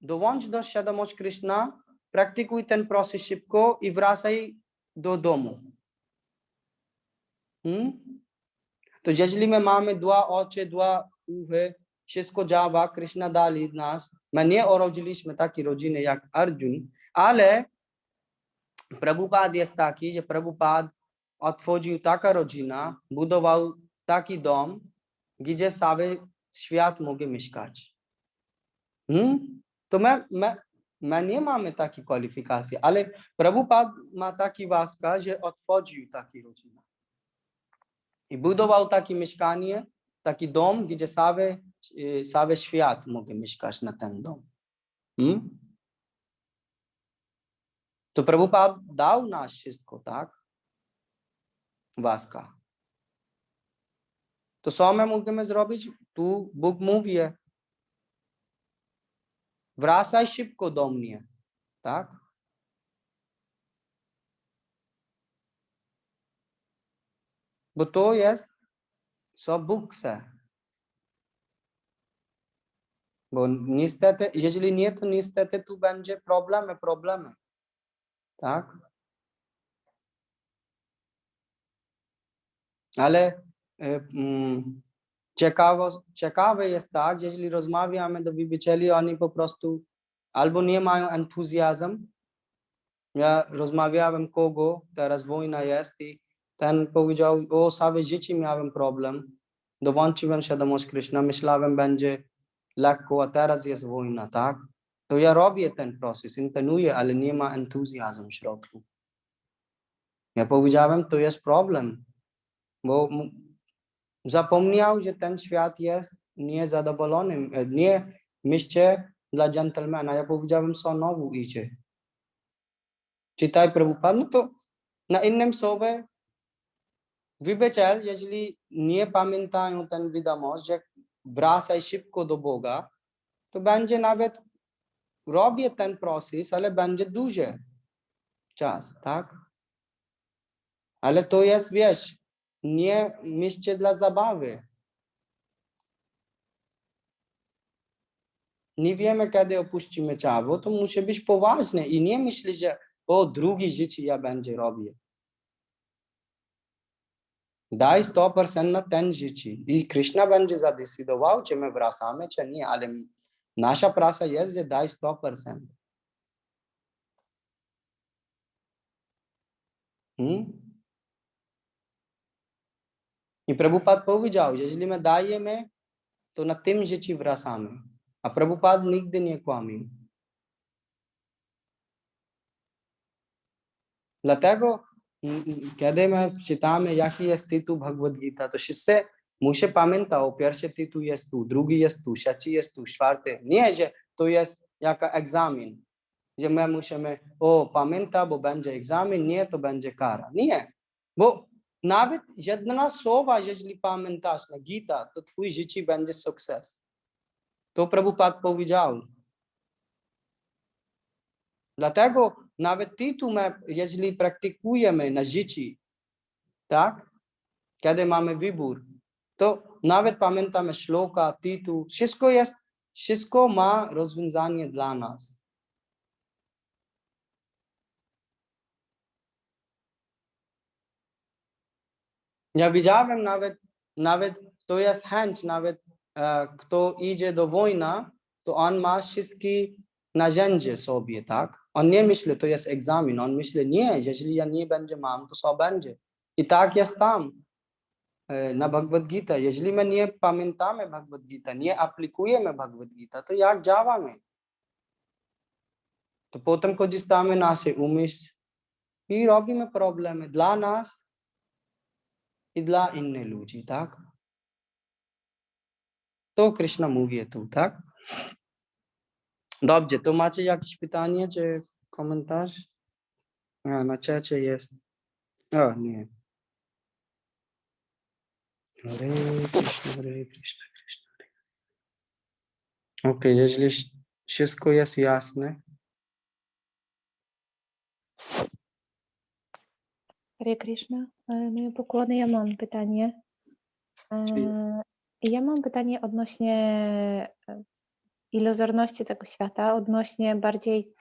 A: dołącz do świadomości Krishna, praktykuj ten proces szybko i wracaj do domu. To jeżeli my mamy dwa oczy, dwa uchy, wszystko działa, Krishna dali nas, my nie urodziliśmy takiej rodziny jak Arjun, ale Prabhupada jest taki, że Prabhupada otworzył taka rodzina, budował taki dom, gdzie cały świat mógł mieszkać. To my nie mamy takiej kwalifikacji, ale Prabhupada ma taki łaska, że otworzył taką rodzinę. I budował takie mieszkanie, taki dom, gdzie cały świat mógł mieszkać na ten dom. To Prabhupada dał nas wszystko, tak? Łaska. To co my możemy zrobić? Tu Bóg mówi, wracaj szybko do mnie, tak? Bo to jest, co Bóg chce. Bo niestety, jeżeli nie, to niestety tu będzie problemy. Tak? Ale ciekawe jest tak, jeżeli rozmawiamy do wielbicieli, oni po prostu albo nie mają entuzjazm. Ja rozmawiałem kogo, teraz wojna jest i ten powiedział, o całe życie miałem problem, dołączyłem świadomość Krishna, myślałem będzie lekko, a teraz jest wojna, tak? To ja robię ten proces, intentuję, ale nie ma entuzjazmu w środku. Ja powiedziałem, to jest problem, bo zapomniał, że ten świat jest niezadowolony, nie miejsce dla dżentelmena. Ja powiedziałem, co znowu idzie. Czytaj Prabhupada, no to na innym słowie Wybeciel, jeżeli nie pamiętają ten wiadomość, że wracaj szybko do Boga, to będzie nawet robię ten proces, ale będzie duży czas, tak? Ale to jest, wiesz, nie miejsce dla zabawy. Nie wiemy, kiedy opuścimy ciało, to musi być poważne i nie myśleć, że o, drugie życie ja będzie robię. Daj 100% na ten życie i Krishna będzie zadecydował, czy my wracamy, czy nie, ale nasza praca jest, że daj 100%. I Prabhupada powiedział, że jeżeli my dajemy, to na tym życiu wracamy. A Prabhupada nigdy nie kłamił. Dlatego, kiedy my czytamy, jaki jest tytuł Bhagavad Gita, to wszyscy muszą pamiętać, pierwszy tytuł jest tu, drugi jest tu, trzeci jest tu, czwarty. Nie, że to jest jak egzamin, że my musimy, pamiętać, bo będzie egzamin, nie, to będzie kara. Nie, bo nawet jedna słowa, jeżeli pamiętasz na Gita, to twój życie będzie sukces. To Prabhupada powiedział. Dlatego nawet tytuł, jeżeli praktykujemy na życiu, tak? Kiedy mamy wybór, to nawet pamiętamy szloka, tytuł, wszystko ma rozwiązanie dla nas. Ja widziałem nawet to jest chęć, nawet kto idzie do wojny, to on ma wszystkie narzędzia sobie, tak? On nie myśli, to jest egzamin, on myśli, nie, jeżeli ja nie będzie mam, to co będzie? I tak jest tam, na Bhagavad Gita. Jeżeli my nie pamiętamy Bhagavad Gita, nie aplikujemy Bhagavad Gita, to jak działamy? To potem korzystamy nasz umysł i robimy problemy dla nas i dla innych ludzi, tak? To Krishna mówi tu, tak? Dobrze, to macie jakieś pytanie czy komentarz? Na czacie jest. O, nie. Hare Krishna, Hare Krishna, Krishna Hare. Okej, jeżeli wszystko jest jasne.
D: Hare Krishna. Moje pokłony, ja mam pytanie. Ja mam pytanie odnośnie iluzorności tego świata, odnośnie bardziej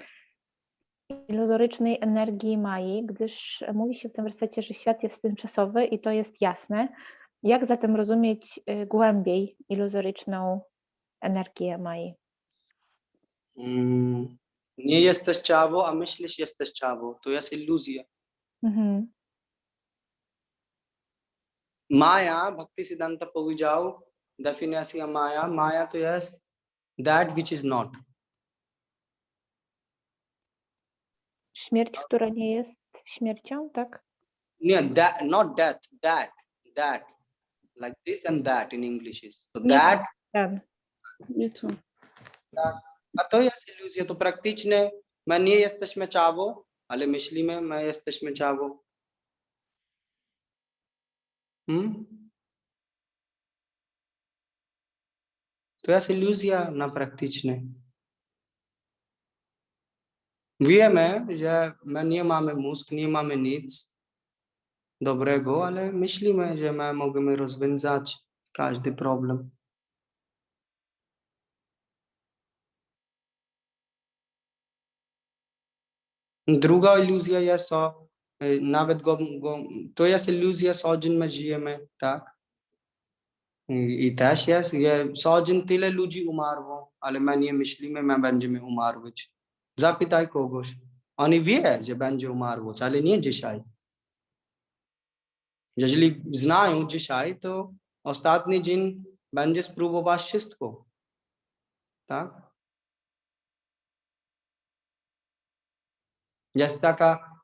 D: iluzorycznej energii Mai, gdyż mówi się w tym wersecie, że świat jest tymczasowy i to jest jasne. Jak zatem rozumieć głębiej iluzoryczną energię Mai?
A: Nie jesteś ciało, a myślisz, jesteś ciało. To jest iluzja.
D: Mhm.
A: Maya, Bhaktisiddhanta powiedział, definicja Maya. Maya to jest that which is not.
D: Śmierć, która nie jest śmiercią, tak?
A: Nie, that, not death, that. Like this and that in English is. So
D: Nie
A: that,
D: ten.
F: Nie to.
A: a to jest iluzja, to praktycznie my nie jesteśmy ciało, ale myślimy, my jesteśmy ciało. To jest iluzja na praktyczne. Wiemy, że my nie mamy mózg, nie mamy nic dobrego, ale myślimy, że my możemy rozwiązać każdy problem. Druga iluzja jest, nawet to jest iluzja, codziennie my żyjemy, tak? I też jest, codziennie tyle ludzi umarło, ale my nie myślimy, my będziemy umarwać. Zapytaj kogoś. Oni wie, że będzie umarło, ale nie dzisiaj. Jeżeli znają dzisiaj, to ostatni dzień będzie spróbować wszystko. Tak? Jest taka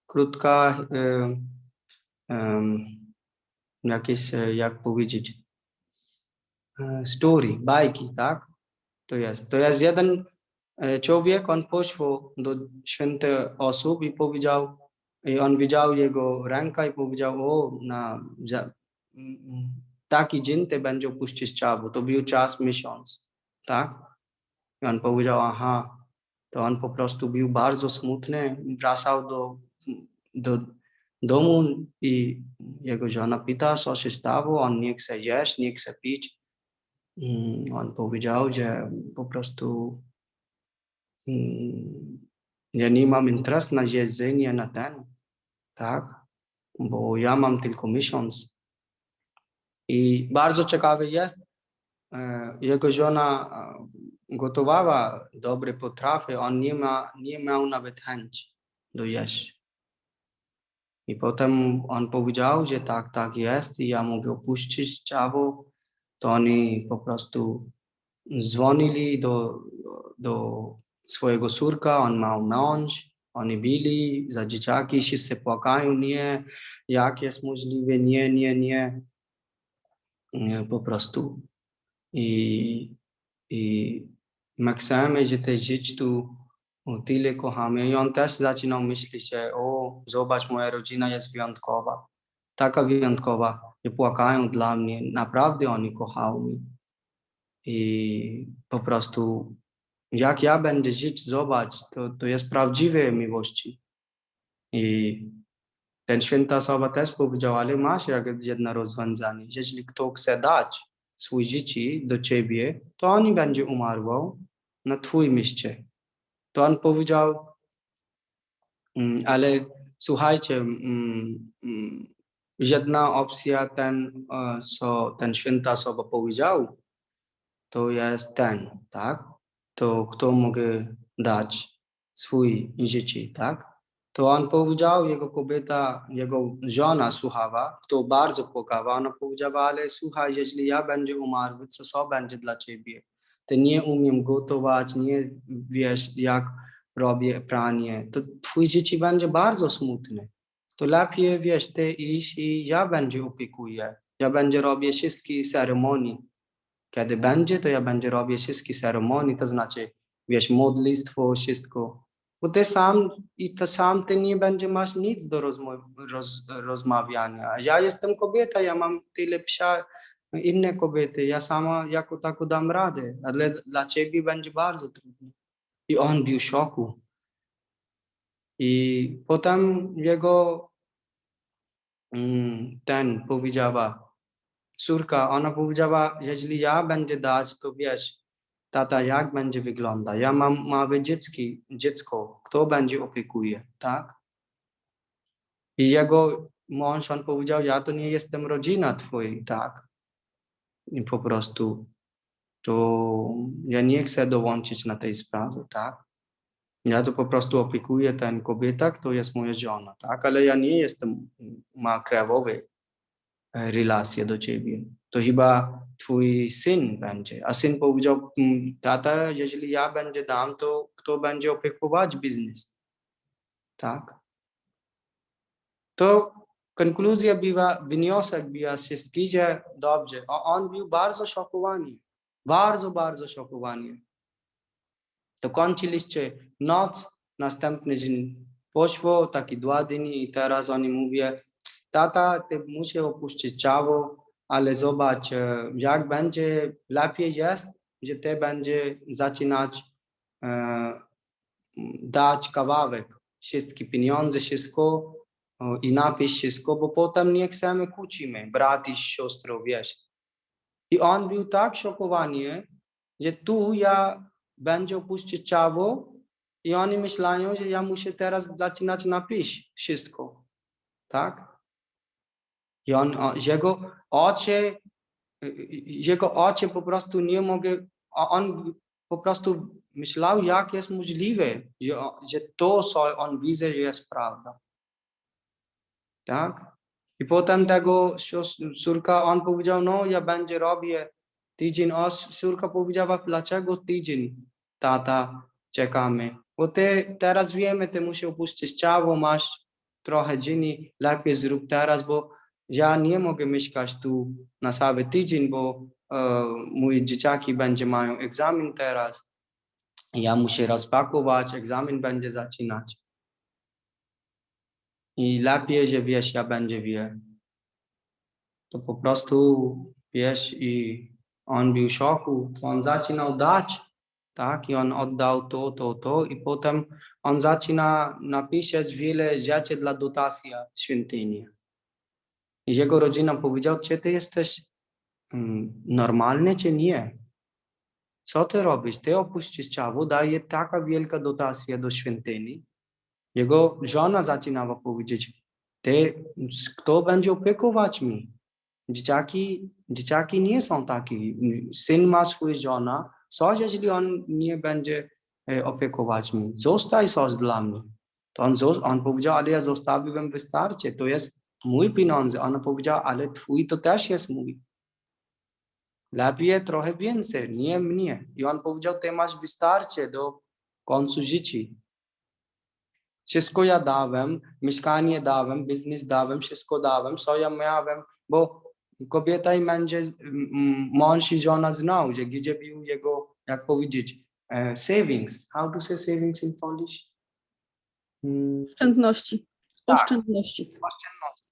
A: krótka jakieś, jak powiedzieć, story, bajki, tak? To jest jeden człowiek, on poszło do świętych osób i powiedział, i on widział jego rękę i powiedział, o, taki dzień ty będzie opuścić ciało, to był czas miesiąc, tak? I on powiedział, aha, to on po prostu był bardzo smutny, wracał do domu i jego żona pyta, co się stało, on nie chce jeść, nie chce pić. On powiedział, że po prostu ja nie mam interesu na jedzenie na ten, tak? Bo ja mam tylko miesiąc. I bardzo ciekawe jest, jego żona gotowała dobre potrawy, on nie miał nawet chęci do jeść. I potem on powiedział, że tak jest i ja mogę opuścić ciało. To oni po prostu dzwonili do swojego córka, on miał mąż, oni byli za dzieciaki, wszyscy płakają, nie, jak jest możliwe, nie, po prostu. I my chcemy, że te żyć tu tyle kochamy. I on też zaczynał myśleć, że o, zobacz, moja rodzina jest wyjątkowa. Taka wyjątkowa, że płakają dla mnie. Naprawdę oni kochają mnie. I po prostu, jak ja będę żyć, zobacz, to jest prawdziwe miłości. I ten święta osoba też powiedział, ale masz jedno rozwiązanie. Jeśli kto chce dać swoje życie do ciebie, to on będzie umarł na twoim miejscu. To on powiedział, ale słuchajcie, jedna opcja, co ten święta osoba powiedział, to jest ten, tak? To kto może dać swoje życie, tak? To on powiedział, jego kobieta, jego żona słuchała, to bardzo płakała, ona powiedziała, ale słuchaj, jeśli ja będę umarł, co będzie dla ciebie? Ty nie umiem gotować, nie wiesz, jak robię pranie, to twoje życie będzie bardzo smutne. To lepiej, wiesz, ty iść i ja będę opiekuję. Ja będę robić wszystkie ceremonie. Kiedy będzie, to ja będę robić wszystkie ceremonie, to znaczy, wiesz, modlitwo, wszystko. Bo ty sam ty nie będzie masz nic do rozmawiania. Ja jestem kobieta, ja mam tyle psia, inne kobiety, ja sama jako tako dam radę, ale dla ciebie będzie bardzo trudno. I on był w szoku. I potem jego ten powiedziała, córka, ona powiedziała, jeśli ja będę dać, to wiesz, tata, jak będzie wygląda? Ja mam małe dziecko, kto będzie opiekuje, tak? I jego mąż, on powiedział, ja to nie jestem rodzina twojej, tak? I po prostu, to ja nie chcę dołączyć na tej sprawie, tak? Ja to po prostu opiekuję ten kobieta, to jest moja żona, tak? Ale ja nie jestem, ma krewowe relacje do ciebie. To chyba twój syn będzie. A syn powiedział, tata, jeżeli ja będę dam, to kto będzie opiekować biznes? Tak? To konkluzja była, wniosek była wszystkich, że dobrze. A on był bardzo szokowany. Bardzo szokowany. To kończyliście noc, następny dzień poszło, takie 2 dni i teraz oni mówią, tata, ty musisz opuścić ciało, ale zobacz, jak będzie, lepiej jest, że ty będzie zaczynać dać kawałek, wszystkie pieniądze, wszystko i napisz wszystko, bo potem nie chcemy kłócimy, brat i siostrą, wiesz. I on był tak szokowany, że tu ja będzie opuścić ciało i oni myślają, że ja muszę teraz zaczynać napisać wszystko, tak? I jego oczy po prostu nie mogły, on po prostu myślał, jak jest możliwe, że to, co on widzi, jest prawda. Tak? I potem tego córka, on powiedział, no ja będę robić tydzień, a córka powiedziała, dlaczego tydzień, tata, czekamy. Bo teraz wiemy, ty musisz opuścić ciało, masz trochę dni, lepiej zrób teraz, bo ja nie mogę mieszkać tu na cały tydzień, bo moje dzieciaki mają egzamin teraz. ja muszę rozpakować, egzamin będzie zaczynać. I lepiej, że wiesz, ja będzie wie. To po prostu wiesz i on był w szoku, on zaczynał dać, tak, i on oddał to i potem on zaczyna napisać wiele rzeczy dla dotacji świątyni. I jego rodzina powiedział, czy ty jesteś normalny, czy nie? Co ty robisz? Ty opuścisz ciało, daje taka wielka dotacja do świątyni. Jego żona zaczynała powiedzieć, kto będzie opiekować mi? Dzieciaki nie są taki. Syn ma swoją żonę. Co jeśli on nie będzie opiekować mi? Zostaj coś dla mnie. To on powiedział, ale ja zostawiłem wystarczy. To jest mój pieniądze. Ona powiedziała, ale twój to też jest mój. Lepiej trochę więcej, nie mnie. I on powiedział, ty masz wystarczy do końca życia. Wszystko ja dałem, mieszkanie dałem, biznes dałem, wszystko dałem, co ja miałem, bo kobieta i mąż i żona znał, że gdzie był jego, jak powiedzieć, savings. How to say savings in Polish?
F: Oszczędności.
A: Tak.
F: Oszczędności.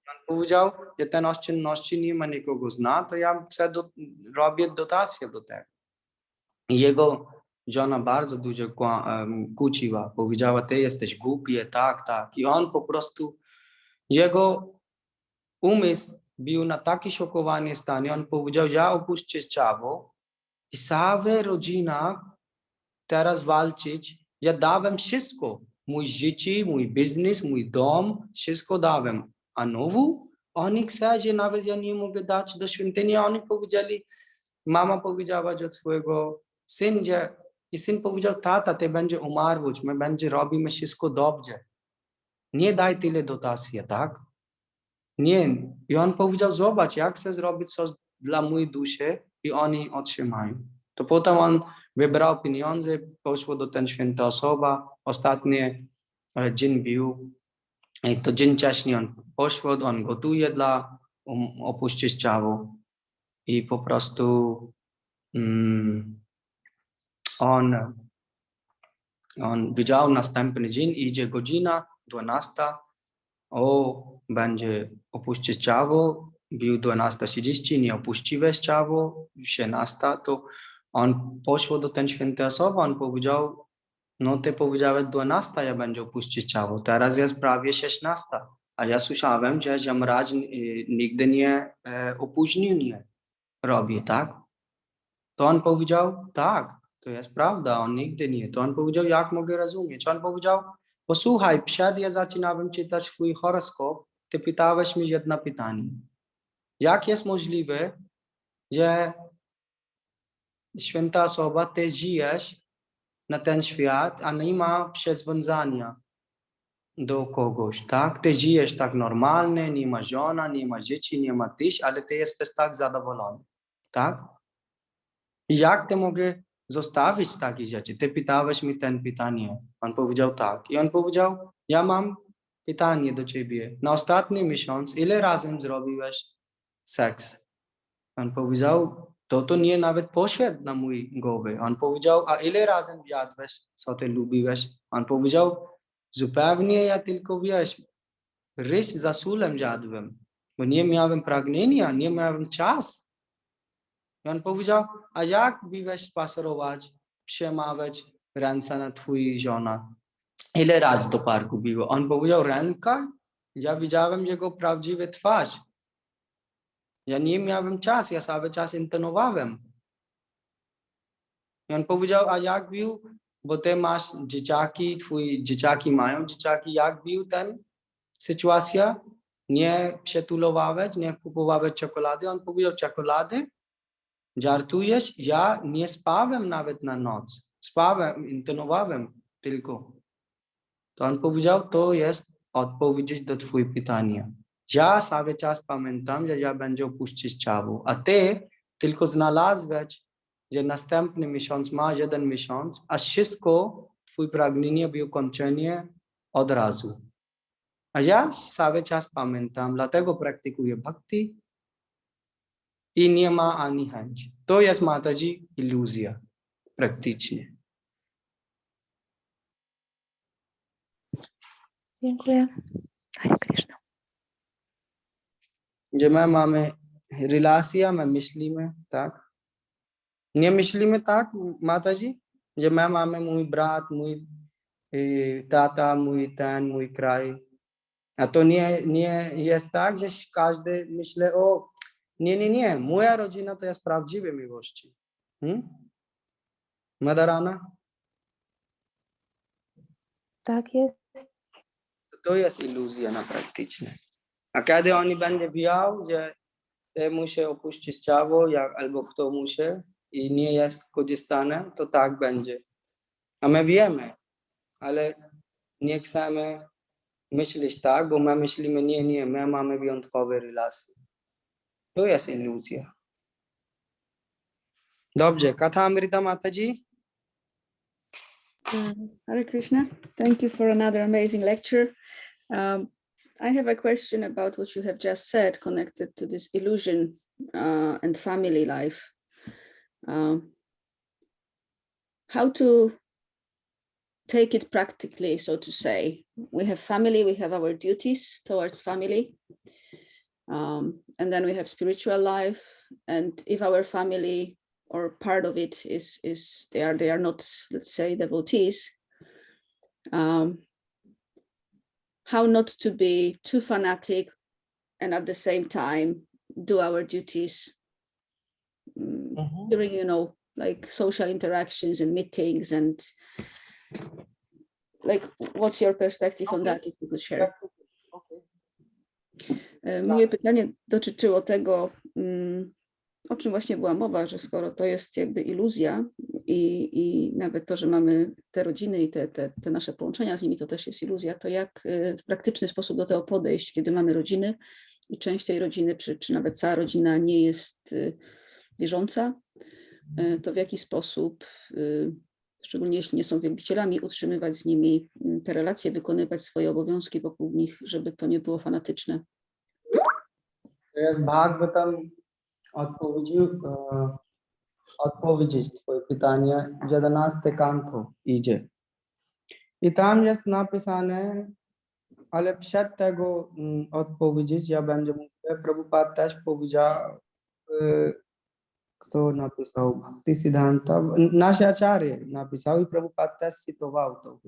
A: On powiedział, że ten oszczędności nie ma nikogo zna, to ja chcę robić dotację do tego. I jego żona bardzo dużo kłóciła, powiedziała, ty jesteś głupi, tak. I on po prostu, jego umysł był na taki szokowany stanie, on powiedział, ja opuszczę ciało i cała rodzina teraz walczyć, ja dałem wszystko, mój życie, mój biznes, mój dom, wszystko dałem, a nowu oni chcą, że nawet ja nie mogę dać do świątyni, oni powiedzieli, mama powiedziała do swojego syna, i syn powiedział, tata, ty będzie umarł, my będzie robimy wszystko dobrze. Nie daj tyle dotacji, tak? Nie. I on powiedział, zobacz, jak chcę zrobić coś dla mojej duszy i oni otrzymają. To potem on wybrał pieniądze, poszło do ten święta osoba, ostatni dzień był, i to dzień wcześniej on poszło, on gotuje dla opuścić ciało i po prostu on widział następny dzień, idzie godzina 12, będzie opuścić ciało, był 12:30, nie opuściłeś ciało, 13, to on poszło do ten święty osoba, on powiedział, no ty powiedziałeś 12, ja będzie opuścić ciało, teraz jest prawie 16, a ja słyszałem, że Jamraj nigdy nie opóźnienie robi, tak? To on powiedział, tak, to jest prawda, on nigdy nie. To on powiedział, jak mogę rozumieć? On powiedział, posłuchaj, przed ja zaczynałem czytać swój horoskop, ty pytałeś mnie jedno pytanie. Jak jest możliwe, że święta osoba, ty żyjesz na ten świat, a nie ma przywiązania do kogoś, tak? Ty żyjesz tak normalnie, nie ma żona, nie ma dzieci, nie ma tyś, ale ty jesteś tak zadowolony, tak? Jak ty mogę zostawić takie rzeczy? Ty pytałeś mi ten pytanie. On powiedział tak. I on powiedział, ja mam pytanie do ciebie. Na ostatni miesiąc, ile razy zrobiłeś seks? On powiedział, to nie nawet poszedł na mój głowy. On powiedział, a ile razy jadłeś, co ty lubiłeś? On powiedział, zupełnie ja tylko, wiesz, ryż za sólem jadłem, bo nie miałem pragnienia, nie miałem czasu. I on powiedział, a jak byłeś spacerować, przemawiać ręce na twojej żona? Ile razy do parku było? On powiedział, ręka? Ja widziałem jego prawdziwy twarz. Ja nie miałem czasu, ja cały czas internowałem. I on powiedział, a jak był? Bo ty masz dzieciaki, twoje dzieciaki mają dzieciaki. Jak był ten sytuacja? Nie przetulowałeś, nie kupowałeś czekolady? On powiedział, czekolady? Żartujesz? Ja nie spałem nawet na noc. Spałem, internowałem tylko. To on powiedział, to jest odpowiedź do twojego pytania. Ja cały czas pamiętam, że ja będę opuścić ciało, a ty tylko znalazłeś, że następny miesiąc ma 1 miesiąc, a wszystko, twoje pragnienie było kończenie od razu. A ja cały czas pamiętam, dlatego praktykuję bhakti i nie ma ani chęci. To jest Mataji iluzja, praktycznie.
D: Dziękuję. Hare Krishna.
A: Gdzie my mamy relacje, my myślimy, tak? Nie myślimy tak, Mataji? Że my mamy mój brat, mój tata, mój ten, mój kraj. A to nie jest tak, że każdy myśli, o, nie, moja rodzina to jest prawdziwe miłości. Madarana?
D: Tak jest.
A: To jest iluzja na praktyczne. A kiedy oni będzie wiedział, że te musi opuścić ciało, albo kto musi i nie jest korzystane, to tak będzie. A my wiemy, ale nie chcemy myśleć tak, bo my myślimy, nie, my mamy wyjątkowe relacje. To jest iluzja. Dobrze, Kathamrita Mataji?
F: Hare Krishna. Thank you for another amazing lecture. I have a question about what you have just said connected to this illusion and family life. How to take it practically, so to say. We have family, we have our duties towards family, and then we have spiritual life. And if our family or part of it is they are not, let's say, devotees, how not to be too fanatic and at the same time do our duties during, like social interactions and meetings, and like, what's your perspective on that, if you could share? Moje pytanie dotyczyło tego, o czym właśnie była mowa, że skoro to jest jakby iluzja i nawet to, że mamy te rodziny i te nasze połączenia z nimi, to też jest iluzja, to jak w praktyczny sposób do tego podejść, kiedy mamy rodziny i część tej rodziny, czy nawet cała rodzina nie jest wierząca, to w jaki sposób, szczególnie jeśli nie są wielbicielami, utrzymywać z nimi te relacje, wykonywać swoje obowiązki wokół nich, żeby to nie było fanatyczne.
A: To jest Bhagavatam odpowiedzieć twoje pytanie, 11 kanto idzie. I tam jest napisane, ale przed tego odpowiedzieć ja będę mówił, Prabhupada też powiedział, kto napisał Bhakti Siddhanta, nasz acharya napisał i Prabhupada też cytował to,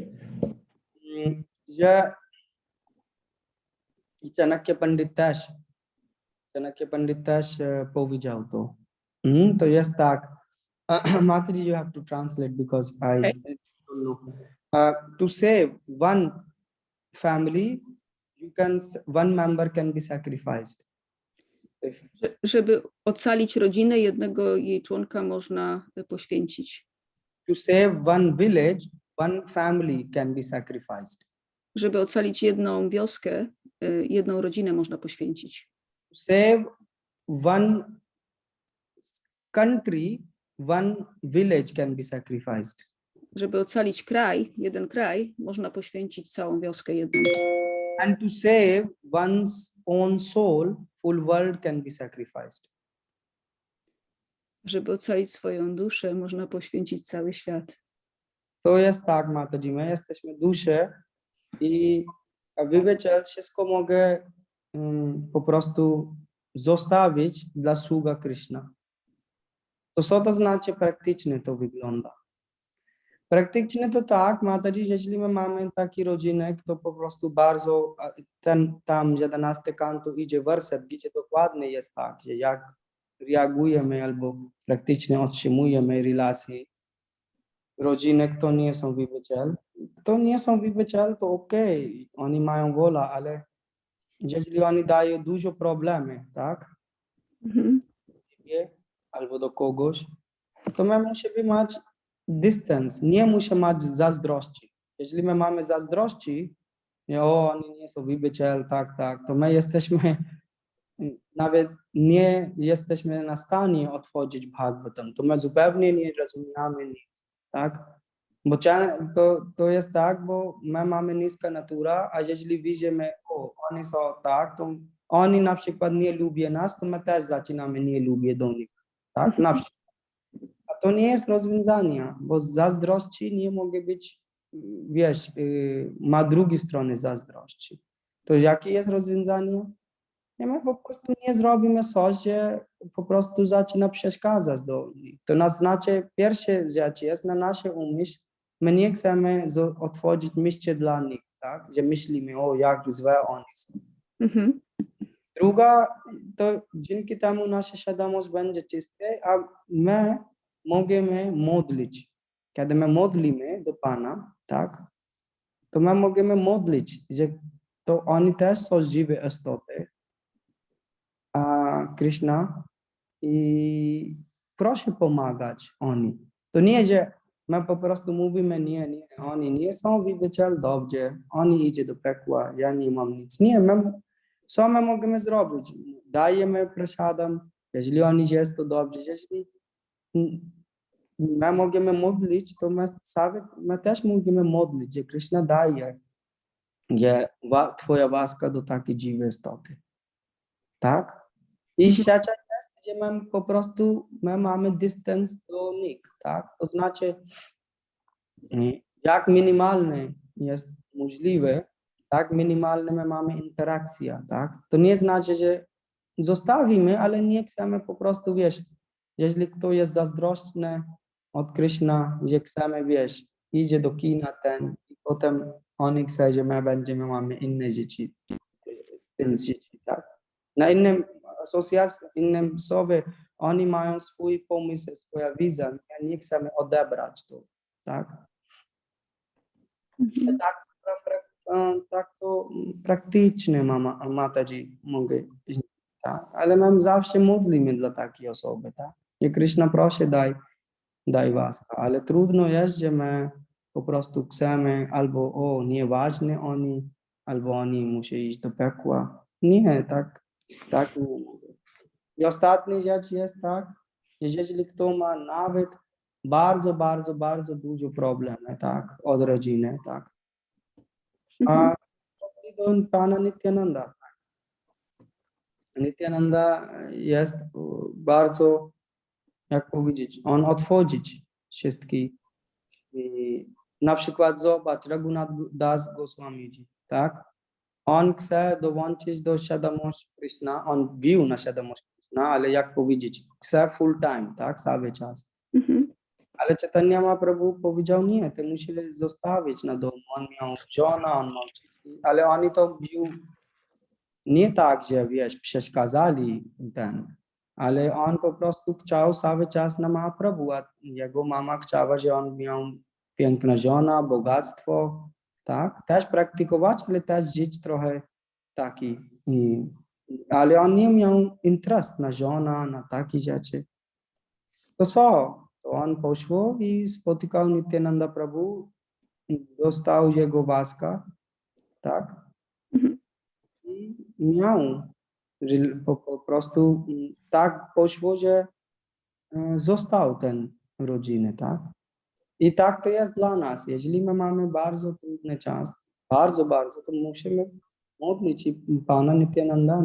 A: że Chanakya Pandit też powiedział to. To jest tak. Mataji, you have to translate because I don't know. To save one family, one member can be sacrificed.
F: Żeby ocalić rodzinę, jednego jej członka można poświęcić.
A: To save one village, one family can be sacrificed.
F: Żeby ocalić jedną wioskę, jedną rodzinę można poświęcić.
A: To save one country, one village can be sacrificed.
F: Żeby ocalić kraj, jeden kraj, można poświęcić całą wioskę jedną.
A: And to save one's own soul, full world can be sacrificed.
F: Żeby ocalić swoją duszę, można poświęcić cały świat.
A: To jest tak, Mataji, my jesteśmy dusze i wybierać wszystko mogę po prostu zostawić dla sługa Krishna. To co to znaczy praktycznie to wygląda? Praktycznie to tak, Mataji, jeśli my mamy taki rodzinek, to po prostu bardzo tam 11 kantu idzie werset, gdzie dokładnie jest tak, że jak reagujemy albo praktycznie otrzymujemy relacje. Rodzinek to nie są wybiciel. To nie są wybiciel, to okej, oni mają wolę, ale jeżeli oni dają dużo problemów, tak? Albo do kogoś, to my musimy mieć dystans, nie musimy mieć zazdrości. Jeżeli my mamy zazdrości, oni nie są wybiciel, tak, to my jesteśmy, nawet nie jesteśmy na stanie otworzyć Bhagavatam, to my zupełnie nie rozumiemy nic, tak? Bo to jest tak, bo my mamy niska natura, a jeżeli widzimy, oni są tak, to oni na przykład nie lubią nas, to my też zaczynamy nie lubić do nich, tak? Na przykład. A to nie jest rozwiązanie, bo zazdrości nie mogą być
G: wiesz, ma drugiej strony zazdrości. To jakie jest rozwiązanie? Nie, my po prostu nie zrobimy coś, że po prostu zaczyna przeszkadzać do nich. To znaczy, pierwsza rzecz jest na nasz umysł, my nie chcemy otworzyć miejsce dla nich, tak? Że myślimy, o jak złe oni są.
F: Mhm.
G: Druga, to dzięki temu nasza świadomość będzie czysta, a my możemy modlić. Kiedy my modlimy do Pana, tak? To my możemy modlić, że to oni też są żywe istoty, a Krishna i proszę pomagać oni. To nie, że my po prostu mówimy, nie, oni nie są wielbiciel, dobrze, oni idzie do piekła, ja nie mam nic. Nie, co my możemy zrobić? Dajemy przesadam, jeżeli oni jest, to dobrze, jeżeli my możemy modlić, to my też możemy modlić, że Krishna daje, że twoja łaska do takiej żywej istoty. Tak? I trzecia jest, że my po prostu mamy dystans do nich, tak? To znaczy, jak minimalny jest możliwe, tak minimalne my mamy interakcja, tak? To nie znaczy, że zostawimy, ale nie chcemy po prostu, wiesz, jeżeli ktoś jest zazdrosny od Krishna, że chcemy, wiesz, idzie do kina ten i potem oni chce, że my będziemy mamy inne dzieci, styl życia, tak? Na innym asocjacji, innym sobie, oni mają swój pomysł, swoja wizja, my nie chcemy odebrać to, tak? Tak to praktycznie Mataji mogę, tak? Ale my zawsze modlimy dla takiej osoby, tak? I Krishna prosi, daj łaskę, ale trudno jest, że my po prostu chcemy albo nieważne oni, albo oni muszą iść do piekła. Nie, tak nie mogę. I ostatnia rzecz jest tak, jeżeli ktoś ma nawet bardzo dużo problemów, tak, od rodziny, tak. A do Pana Nityananda. Nityananda jest bardzo, jak powiedzieć, on otworzyć wszystkich. Na przykład zobacz, Raghunath Das Goswamiji, tak? On chce dołączyć do świadomości Krishna, on bił na świadomość Krishna, ale jak powiedzieć, chce full time, tak, cały czas. Ale Chaitanya Mahaprabhu powiedział, nie, ty musisz zostawić na domu, on miał żonę, on miał dzieci, ale oni to bił nie tak, że wiesz, przeszkadzali ale on po prostu chciał cały czas na Mahaprabhu, a jego mama chciała, że on miał piękna żona, bogactwo, tak? Też praktykować, ale też żyć trochę taki. Ale on nie miał interest na żona, na takie rzeczy. To co? To on poszło i spotykał Nityananda Prabhu, dostał jego łaskę, tak? I miał po prostu tak poszło, że został ten rodziny, tak? I tak to jest dla nas. Jeżeli my mamy bardzo trudny czas, bardzo, to musimy modlić i Pana Nityananda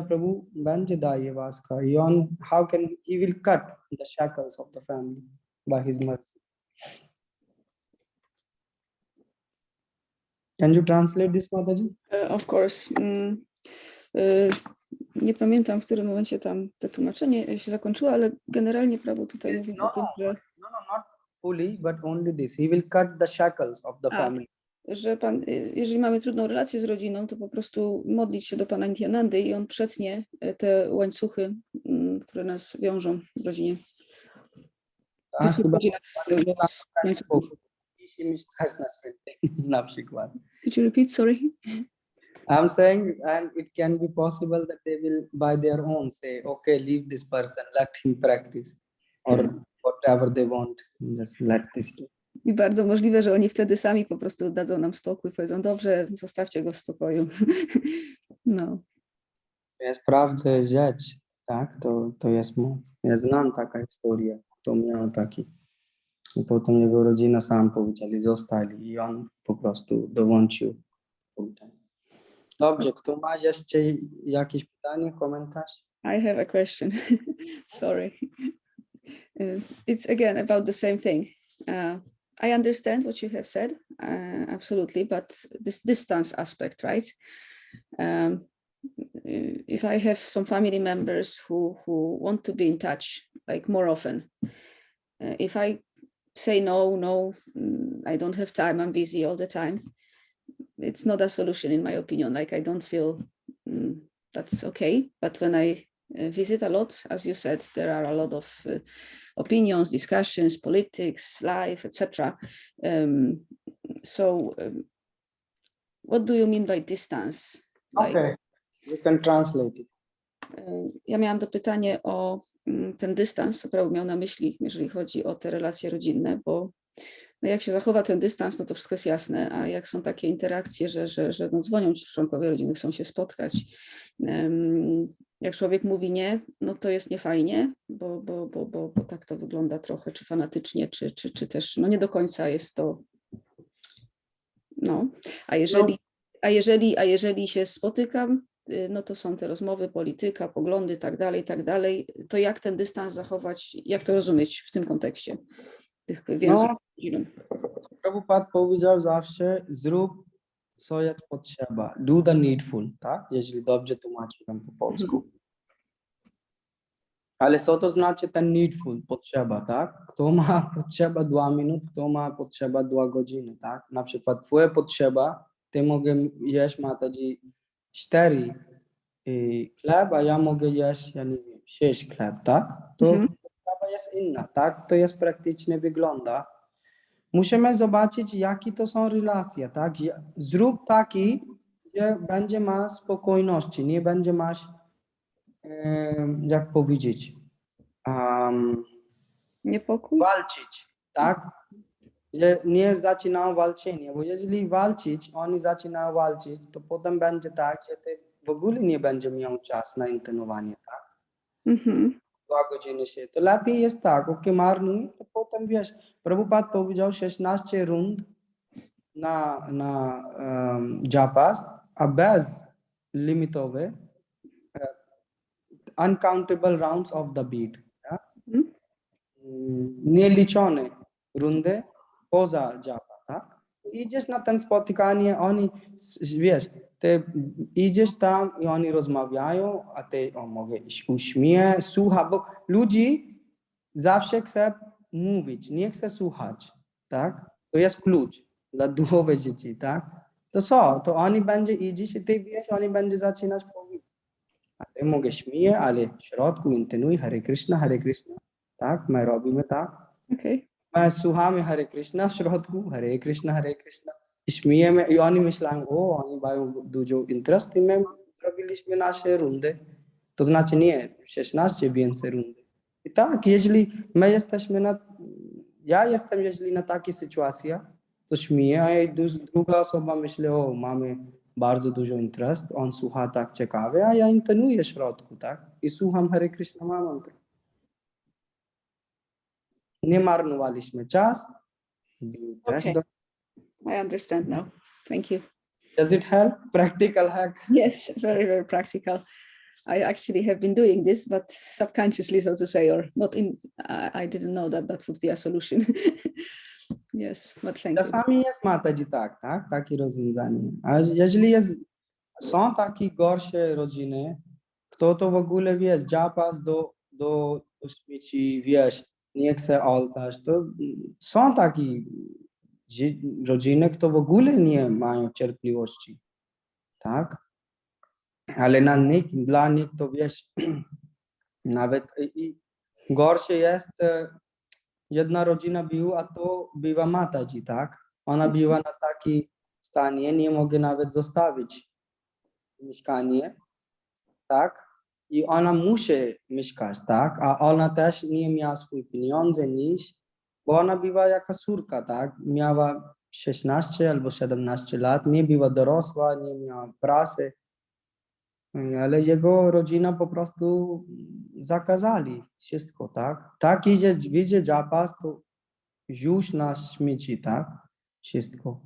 G: Prabhu będzie daje łaskę. I on, he will cut the shackles of the family by his mercy. Can you translate this, Mataji?
F: Of course. Nie pamiętam, w którym momencie tam to tłumaczenie się zakończyło, ale generalnie prawo tutaj mówi o tym, że...
G: No, not fully, but only this. He will cut the shackles of the family.
F: Że pan, jeżeli mamy trudną relację z rodziną, to po prostu modlić się do Pana Nityanandy i on przetnie te łańcuchy, które nas wiążą w rodzinie. Wyswobodzi nas z tego łańcuchu.
G: Na przykład.
F: Could you repeat, sorry?
G: I'm saying, and it can be possible that they will by their own say, okay, leave this person, let him practice, or whatever they want, just let this do.
F: I bardzo możliwe, że oni wtedy sami po prostu dadzą nam spokój, powiedzą, dobrze, zostawcie go w spokoju. No.
G: To jest prawda rzecz, tak, to jest moc. Ja znam taka historia, kto miał taki. I potem jego rodzina sam powiedzieli, zostali i on po prostu dołączył. Dobrze, kto ma jeszcze jakieś pytanie, komentarz?
F: I have a question. Sorry. It's again about the same thing. I understand what you have said, absolutely, but this distance aspect, right? If I have some family members who want to be in touch, like more often, if I say no, I don't have time, I'm busy all the time, it's not a solution in my opinion. Like I don't feel that's okay. But when I visit a lot, as you said, there are a lot of opinions, discussions, politics, life, etc. What do you mean by distance? Like,
G: Okay, you can translate it.
F: Ja miałam to pytanie o ten dystans, co Paweł miał na myśli, jeżeli chodzi o te relacje rodzinne, bo no jak się zachowa ten dystans, no to wszystko jest jasne, a jak są takie interakcje, że no dzwonią ci członkowie rodziny, chcą się spotkać, jak człowiek mówi nie, no to jest niefajnie, bo tak to wygląda trochę, czy fanatycznie, czy też no nie do końca jest to, no, a jeżeli się spotykam, no to są te rozmowy, polityka, poglądy i tak dalej, to jak ten dystans zachować, jak to rozumieć w tym kontekście tych więzów?
G: Prabhupada powiedział zawsze, zrób co jest potrzeba, do the needful, tak? Jeżeli dobrze tłumaczyłem po polsku. Ale co to znaczy ten needful, potrzeba, tak? Kto ma potrzeba 2 minuty, kto ma potrzeba 2 godziny, tak? Na przykład twoja potrzeba, ty mogę jeść, Mataji, 4 chleb, a ja mogę jeść, ja nie wiem, 6 chleb, tak? To potrzeba jest inna, tak? To jest praktycznie wygląda. Musimy zobaczyć, jakie to są relacje, tak? Zrób taki, że będzie ma spokojności, nie będzie masz, jak powiedzieć,
F: Niepokój?
G: walczyć, tak? Że nie zaczynają walczenie, bo jeżeli walczyć, oni zaczynają walczyć, to potem będzie tak, że ty w ogóle nie będzie miał czas na intenowanie, tak? 2 godziny się, to lepiej jest tak, marnuj, to potem wiesz, Prabhupada powiedział 16 rund na japas, a bez limitowy uncountable rounds of the beat, tak? Nieliczone rundy poza japa, tak? Idziesz na ten spotykanie, oni, wiesz, ty idziesz tam i oni rozmawiają, a ty mogę iść uśmiech, słucha, bo ludzi zawsze chce mówić, nie chce słuchać, tak? To jest klucz dla duchowych dzieci, tak? To co? To oni będzie idziesz i ty wiesz, oni będzie zaczynać powiedzieć. A ty mogę śmieje, ale w środku intonuj Hare Krishna, tak? My robimy tak.
F: Okay.
G: My słuchamy Hare Krishna w środku, Hare Krishna, i śmiejemy i oni myślą, oni mają dużo interest i my zrobiliśmy nasze rundy. To znaczy nie, 16 więcej rundy. I tak, jeżeli my jesteśmy ja jestem, jeżeli na takiej sytuacji, to śmieję, a druga osoba myśli, mamy bardzo dużo interest, on słucha tak ciekawie, a ja intonuję w środku, tak? I słucham Hare Krishna mantra. Nie marnowaliśmy czas.
F: Okay. I understand now. Thank you.
G: Does it help? Practical hack.
F: Yes, very, very practical. I actually have been doing this, but subconsciously, so to say, or not in, I didn't know that would be a solution. Yes, but thank you.
G: Czasami jest Mataji tak, takie rozwiązanie. A jeżeli są takie gorsze rodziny, kto to w ogóle, wiesz, japas do śmieci, wiesz, nie chce ołtarz, to są takie rodziny, kto w ogóle nie mają cierpliwości, tak? Ale dla nich to, wiesz, nawet i gorsze jest, jedna rodzina była, a to była Mataji, tak? Ona była na takiej stanie, nie mogę nawet zostawić mieszkanie, tak? I ona musi mieszkać, tak? A ona też nie miała swoje pieniądze, nic, bo ona była jaka córka, tak? Miała 16 albo 17 lat, nie była dorosła, nie miała pracy, ale jego rodzina po prostu zakazali wszystko, tak? Tak idzie japas, to już na śmieci, tak? Wszystko.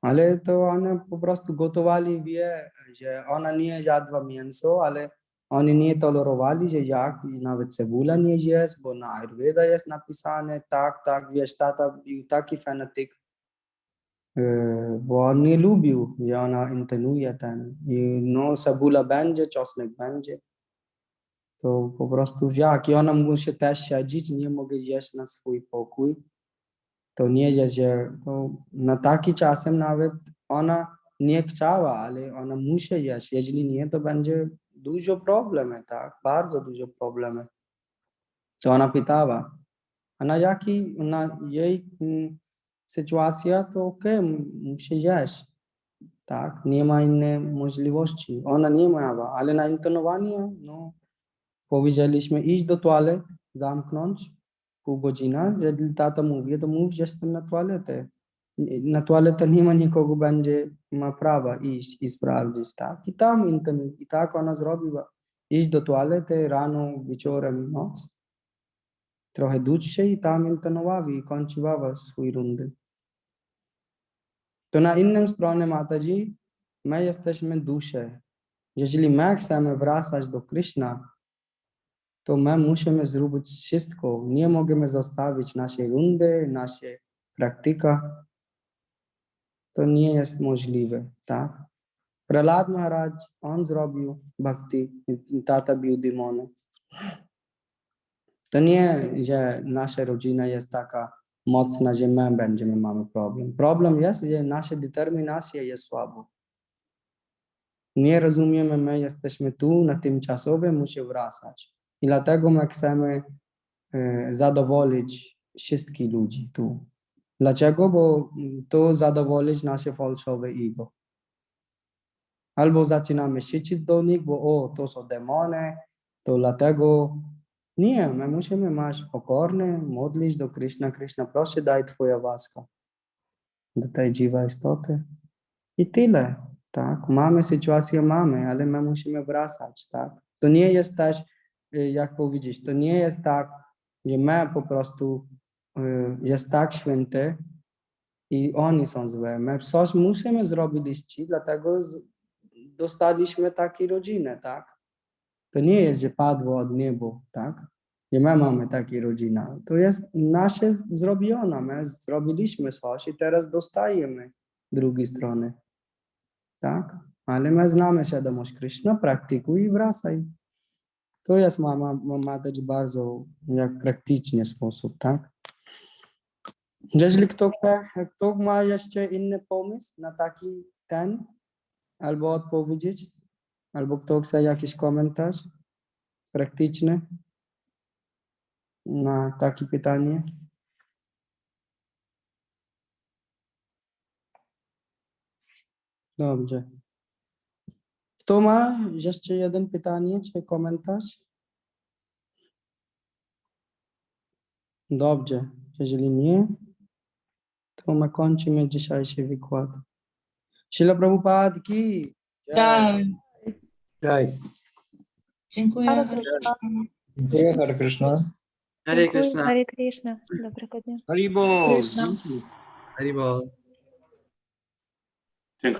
G: Ale to one po prostu gotowali, wie, że ona nie jadła mięso, ale oni nie tolerowali, że jak nawet cebula nie jest, bo na Ayurveda jest napisane, tak, wiesz, tata był taki fanatyk, bo on nie lubił, że ona intonuje ten, i no cebula będzie, czosnek będzie, to po prostu jak, i ona musi też siedzieć, nie mogę jeść na swój pokój, to nie jest, że to na taki czasem nawet ona nie chciała, ale ona musi jeść, jeżeli nie, to będzie dużo problemów, tak, bardzo dużo problemów. To ona pytała, a na jej sytuacja, to okej, musi jeść, tak, nie ma innej możliwości, ona nie miała, ale na intonowanie, no, powiedzieliśmy iść do toalety, zamknąć, pół godziny, jeżeli tata mówi, to mów, że jestem na toaletę. Na toaletę nie ma nikogo, będzie ma prawa iść i sprawdzić, tak? I tam i tak ona zrobiła. Iść do toalety rano, wieczorem, noc. Trochę dłużej i tam intonowała i kończyła swój rundy. To na inną stronę Mataji, my jesteśmy dusze. Jeżeli my chcemy wracać do Krishna, to my musimy zrobić wszystko. Nie możemy zostawić naszej rundy, naszej praktyka. To nie jest możliwe, tak? Prahlad Maharaj, on zrobił bhakti, tata bił demony. To nie, że nasza rodzina jest taka mocna, że my mamy problem. Problem jest, że nasza determinacja jest słaba. Nie rozumiemy, my jesteśmy tu na tymczasowym, musimy wracać. I dlatego my chcemy zadowolić wszystkich ludzi tu. Dlaczego? Bo to zadowolić nasze fałszywe ego. Albo zaczynamy krzyczeć do nich, bo to są demony, to dlatego nie, my musimy być pokorni, modlić do Krishna. Krishna, proszę daj Twoja łaska do tej żywej istoty. I tyle, tak? Mamy sytuację, ale my musimy wracać, tak? To nie jest też, jak powiedzieć, to nie jest tak, że my po prostu jest tak święty i oni są złe. My coś musimy zrobić, dlatego dostaliśmy takie rodziny, tak? To nie jest, że padło od nieba, tak? Że my mamy takie rodziny. To jest nasze zrobione. My zrobiliśmy coś i teraz dostajemy drugiej strony, tak? Ale my znamy świadomość Krishna, praktykuj i wracaj. To jest też bardzo jak praktyczny sposób, tak? Jeżeli kto ma jeszcze inny pomysł na taki albo odpowiedzieć, albo kto chce jakiś komentarz praktyczny na takie pytanie? Dobrze. Kto ma jeszcze jeden pytanie czy komentarz? Dobrze. Jeżeli nie, to my kończymy dzisiejszy wykład. Śrīla Prabhupada ki jai.
B: Jai.
C: Dziękuję.
D: Hare Krishna.
B: Dziękuję, Hare Krishna.
H: Hare Krishna.
D: Hare Krishna. Dobrego dnia.
H: Haribol.
C: Krishna.
H: Haribol.